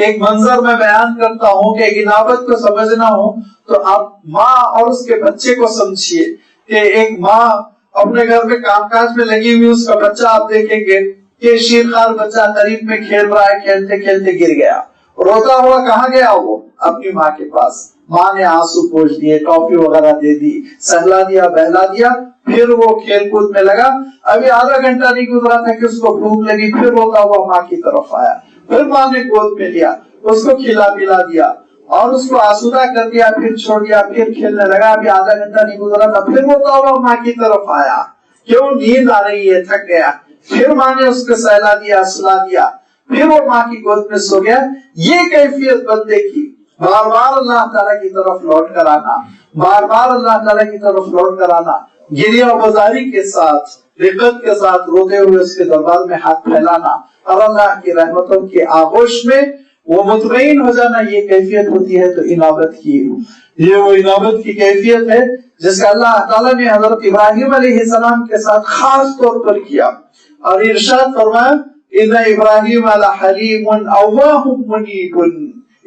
ایک منظر میں بیان کرتا ہوں کہ ایک انابت کو سمجھنا ہو تو آپ ماں اور اس کے بچے کو سمجھیے کہ ایک ماں اپنے گھر میں کام کاج میں لگی ہوئی، اس کا بچہ آپ دیکھیں گے کہ شیرخوار بچہ قریب میں کھیل رہا ہے، کھیلتے کھیلتے گر گیا، روتا ہوا کہاں گیا؟ وہ اپنی ماں کے پاس۔ ماں نے آنسو پوچھ دیے، ٹافی وغیرہ دے دی، سہلا دیا، بہلا دیا، پھر وہ کھیل کود میں لگا۔ ابھی آدھا گھنٹہ نہیں گزرا تھا کہ اس کو بھوک لگی، پھر روتا ہوا ماں کی طرف آیا، پھر ماں نے گود میں لیا، اس کو کھلا پلا دیا اور اس کو آسودہ کر دیا، پھر چھوڑ دیا، پھر کھیلنے لگا۔ ابھی آدھا گھنٹہ نہیں گزرا تھا، پھر روتا ہوا ماں کی طرف آیا، کیوں؟ نیند آ رہی ہے، تھک گیا۔ پھر ماں نے اس کو سہلا دیا، سلا دیا، پھر وہ ماں کی گود میں سو گیا۔ یہ کیفیت بندے کی، بار بار اللہ تعالیٰ کی طرف لوٹ کر آنا، بار بار اللہ تعالیٰ کی طرف لوٹ کر آنا، گریہ بازاری کے ساتھ، رقت کے ساتھ روتے ہوئے اس کے دربار میں ہاتھ پھیلانا اور اللہ کی رحمتوں کی آغوش میں وہ مطمئن ہو جانا، یہ کیفیت ہوتی ہے تو انابت کی۔ یہ وہ انابت کی کیفیت ہے جس کا اللہ تعالیٰ نے حضرت ابراہیم علیہ السلام کے ساتھ خاص طور پر کیا، اور ارشاد فرمایا اِنَّ إِبْرَاهِيمَ لَحَلِيمٌ أَوَّاهٌ مُنِيبٌ۔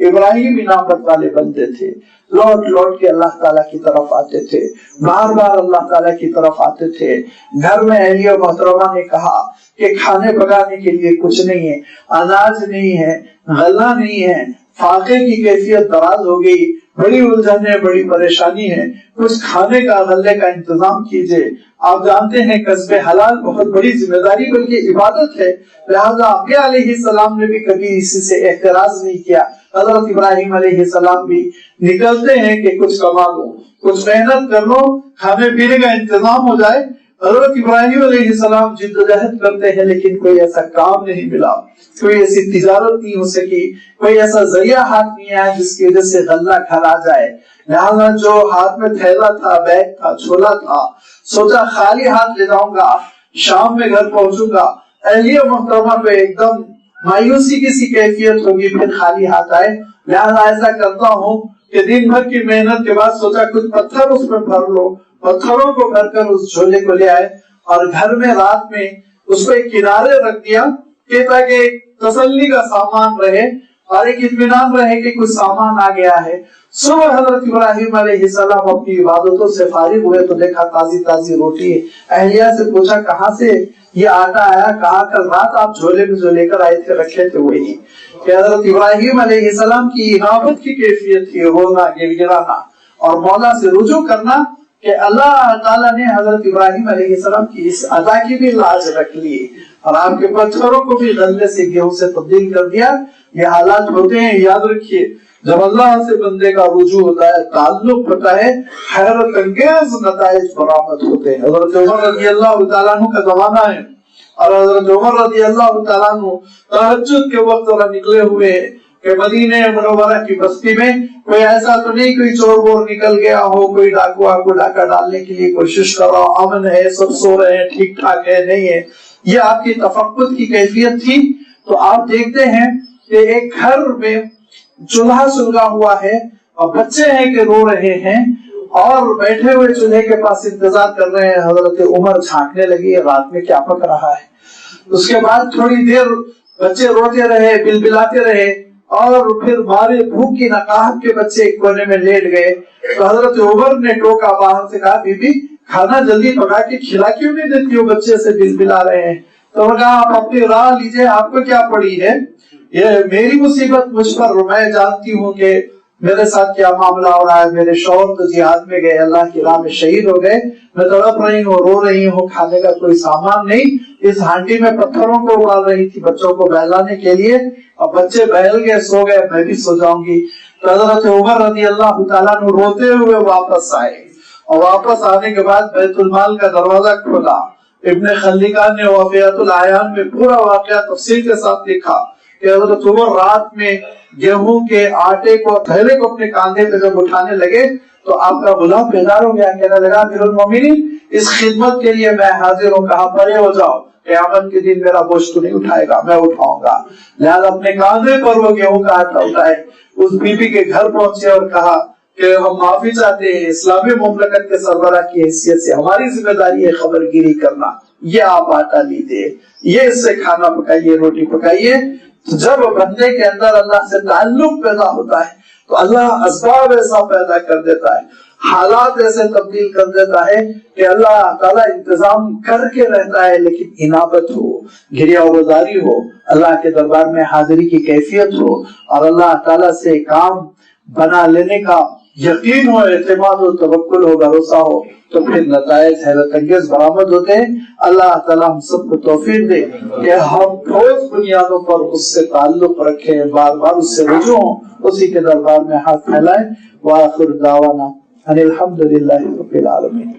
ابراہیم انابت والے بندے تھے، لوٹ لوٹ کے اللہ تعالیٰ کی طرف آتے تھے، بار بار اللہ تعالیٰ کی طرف آتے تھے۔ گھر میں اہلیہ محترمہ نے کہا کہ کھانے پکانے کے لیے کچھ نہیں ہے، اناج نہیں ہے، غلہ نہیں ہے، فاقے کی کیفیت دراز ہو گئی، بڑی الجھن ہے، بڑی پریشانی ہے، کچھ کھانے کا، غلے کا انتظام کیجئے۔ آپ جانتے ہیں قصب حلال بہت بڑی ذمہ داری بلکہ عبادت ہے، لہذا انبیاء علیہ السلام نے بھی کبھی اسی سے اعتراض نہیں کیا۔ حضرت ابراہیم علیہ السلام بھی نکلتے ہیں کہ کچھ کما لو، کچھ محنت کر لو، کھانے پینے کا انتظام ہو جائے۔ حضرت ابراہیم علیہ السلام جدوجہد کرتے ہیں لیکن کوئی ایسا کام نہیں ملا، کوئی ایسی تجارت نہیں ہو سکی، کوئی ایسا ذریعہ ہاتھ نہیں آیا جس کی وجہ سے غلہ گھر آ جائے۔ لہٰذا جو ہاتھ میں تھیلا تھا، بیگ تھا، چھولا تھا، سوچا خالی ہاتھ لے جاؤں گا، شام میں گھر پہنچوں گا، اہلیہ محترمہ پہ ایک دم مایوسی کی سی کیفیت ہوگی، پھر خالی ہاتھ آئے۔ لہٰذا ایسا کرتا ہوں کہ دن بھر کی محنت کے بعد سوچا کچھ پتھر اس میں بھر لو، پتھروں کو بھر کر اس جھولے کو لے آئے اور گھر میں رات میں اس کو ایک کنارے رکھ دیا کہ تاکہ ایک تسلی کا سامان رہے اور ایک اطمینان رہے کہ کچھ سامان آ گیا ہے۔ صبح حضرت ابراہیم علیہ السلام اپنی عبادتوں سے فارغ ہوئے تو دیکھا تازی تازی روٹی ہے۔ اہلیہ سے پوچھا کہاں سے یہ آٹا آیا؟ کہا کل رات آپ جھولے میں جو لے کر آئے تھے رکھے تھے وہی۔ کہ حضرت ابراہیم علیہ السلام کی انابت کی کیفیت تھی، رونا، گر گرانا اور مولا سے رجوع کرنا، کہ اللہ تعالیٰ نے حضرت ابراہیم علیہ السلام کی اس ادا کی بھی لاج رکھ لی اور آپ کے پتھروں کو بھی غلے سے گیہوں سے تبدیل کر دیا۔ یہ حالات ہوتے ہیں، یاد رکھیے، جب اللہ سے بندے کا رجوع ہوتا ہے، تعلق ہوتا ہے، حیرت انگیز نتائج برآمد ہوتے ہیں۔ حضرت عمر رضی اللہ تعالیٰ عنہ کا زمانہ ہے اور حضرت عمر رضی اللہ تعالیٰ عنہ تہجد کے وقت نکلے ہوئے ہیں کہ مدینہ منورہ کی بستی میں کوئی ایسا تو نہیں کوئی چور بور نکل گیا ہو، کوئی ڈاکو آپ کو ڈاکہ ڈالنے کے لیے کوشش کر رہا ہو، امن ہے، سب سو رہے ہیں، ٹھیک ٹھاک ہے، نہیں ہے۔ یہ آپ کی تفقد کی کیفیت تھی۔ تو آپ دیکھتے ہیں کہ ایک گھر میں چولہا سلگا ہوا ہے اور بچے ہیں کہ رو رہے ہیں اور بیٹھے ہوئے چولہے کے پاس انتظار کر رہے ہیں۔ حضرت عمر جھانکنے لگی رات میں کیا پک رہا ہے۔ اس کے بعد تھوڑی دیر بچے روتے رہے، بلبلاتے رہے اور پھر مارے بھوک کی نقاہت کے بچے ایک کونے میں لیٹ گئے۔ تو حضرت عمر نے ٹوکا باہر سے، کہا بی بی کھانا جلدی پکا کے کھلا کیوں نہیں دیتی ہو، بچے سے بلبلا رہے ہیں۔ تو انہوں نے کہا آپ اپنی راہ لیجئے، آپ کو کیا پڑی ہے، یہ میری مصیبت مجھ پر، میں جانتی ہوں کہ میرے ساتھ کیا معاملہ ہو رہا ہے۔ میرے شوہر تو جہاد میں گئے، اللہ کی راہ میں شہید ہو گئے، میں تڑپ رہی ہوں، رو رہی ہوں، کھانے کا کوئی سامان نہیں۔ اس ہانڈی میں پتھروں کو ابال رہی تھی بچوں کو بہلانے کے لیے، اور بچے بہل گئے، سو گئے، میں بھی سو جاؤں گی۔ تو حضرت عمر رضی اللہ تعالیٰ عنہ روتے ہوئے واپس آئے اور واپس آنے کے بعد بیت المال کا دروازہ کھولا۔ ابن خلدکان نے واقعات الاعیان میں پورا واقعہ تفصیل کے ساتھ لکھا کہ حضرت عمر رات میں گیہوں کے آٹے کو، تھیلے کو اپنے کاندھے پہ جب اٹھانے لگے تو آپ کا غلام بیدار ہو گیا، کہنے لگا امیر المومنین اس خدمت کے لیے میں حاضر ہوں، کہا پرے ہو جاؤ، قیامت کے دن میرا بوجھ تو نہیں اٹھائے گا، میں اٹھاؤں گا۔ لہذا اپنے کاندھے پر وہ گیہوں کا آٹا اٹھائے، اس بی بی کے گھر پہنچے اور کہا کہ ہم معافی چاہتے ہیں، اسلامی مملکت کے سربراہ کی حیثیت سے ہماری ذمہ داری ہے خبر گیری کرنا، یہ آپ آٹا لیجیے، یہ اس سے کھانا پکائیے، روٹی پکائیے۔ تو جب بندے کے اندر اللہ سے تعلق پیدا ہوتا ہے تو اللہ اسباب ایسا پیدا کر دیتا ہے، حالات ایسے تبدیل کر دیتا ہے کہ اللہ تعالیٰ انتظام کر کے رہتا ہے، لیکن انابت ہو، گریہ گزاری ہو، اللہ کے دربار میں حاضری کی کیفیت ہو، اور اللہ تعالیٰ سے کام بنا لینے کا یقین ہو، اعتماد ہو، توکل ہو، بھروسہ ہو، تو پھر نتائج حیرت انگیز برآمد ہوتے ہیں۔ اللہ تعالیٰ ہم سب کو توفیق دے کہ ہم ٹھوس بنیادوں پر اس سے تعلق رکھیں، بار بار اس سے رجوع ہوں، اسی کے دربار میں ہاتھ پھیلائیں۔ وآخر دعوانا ان الحمد للہ رب العالمین۔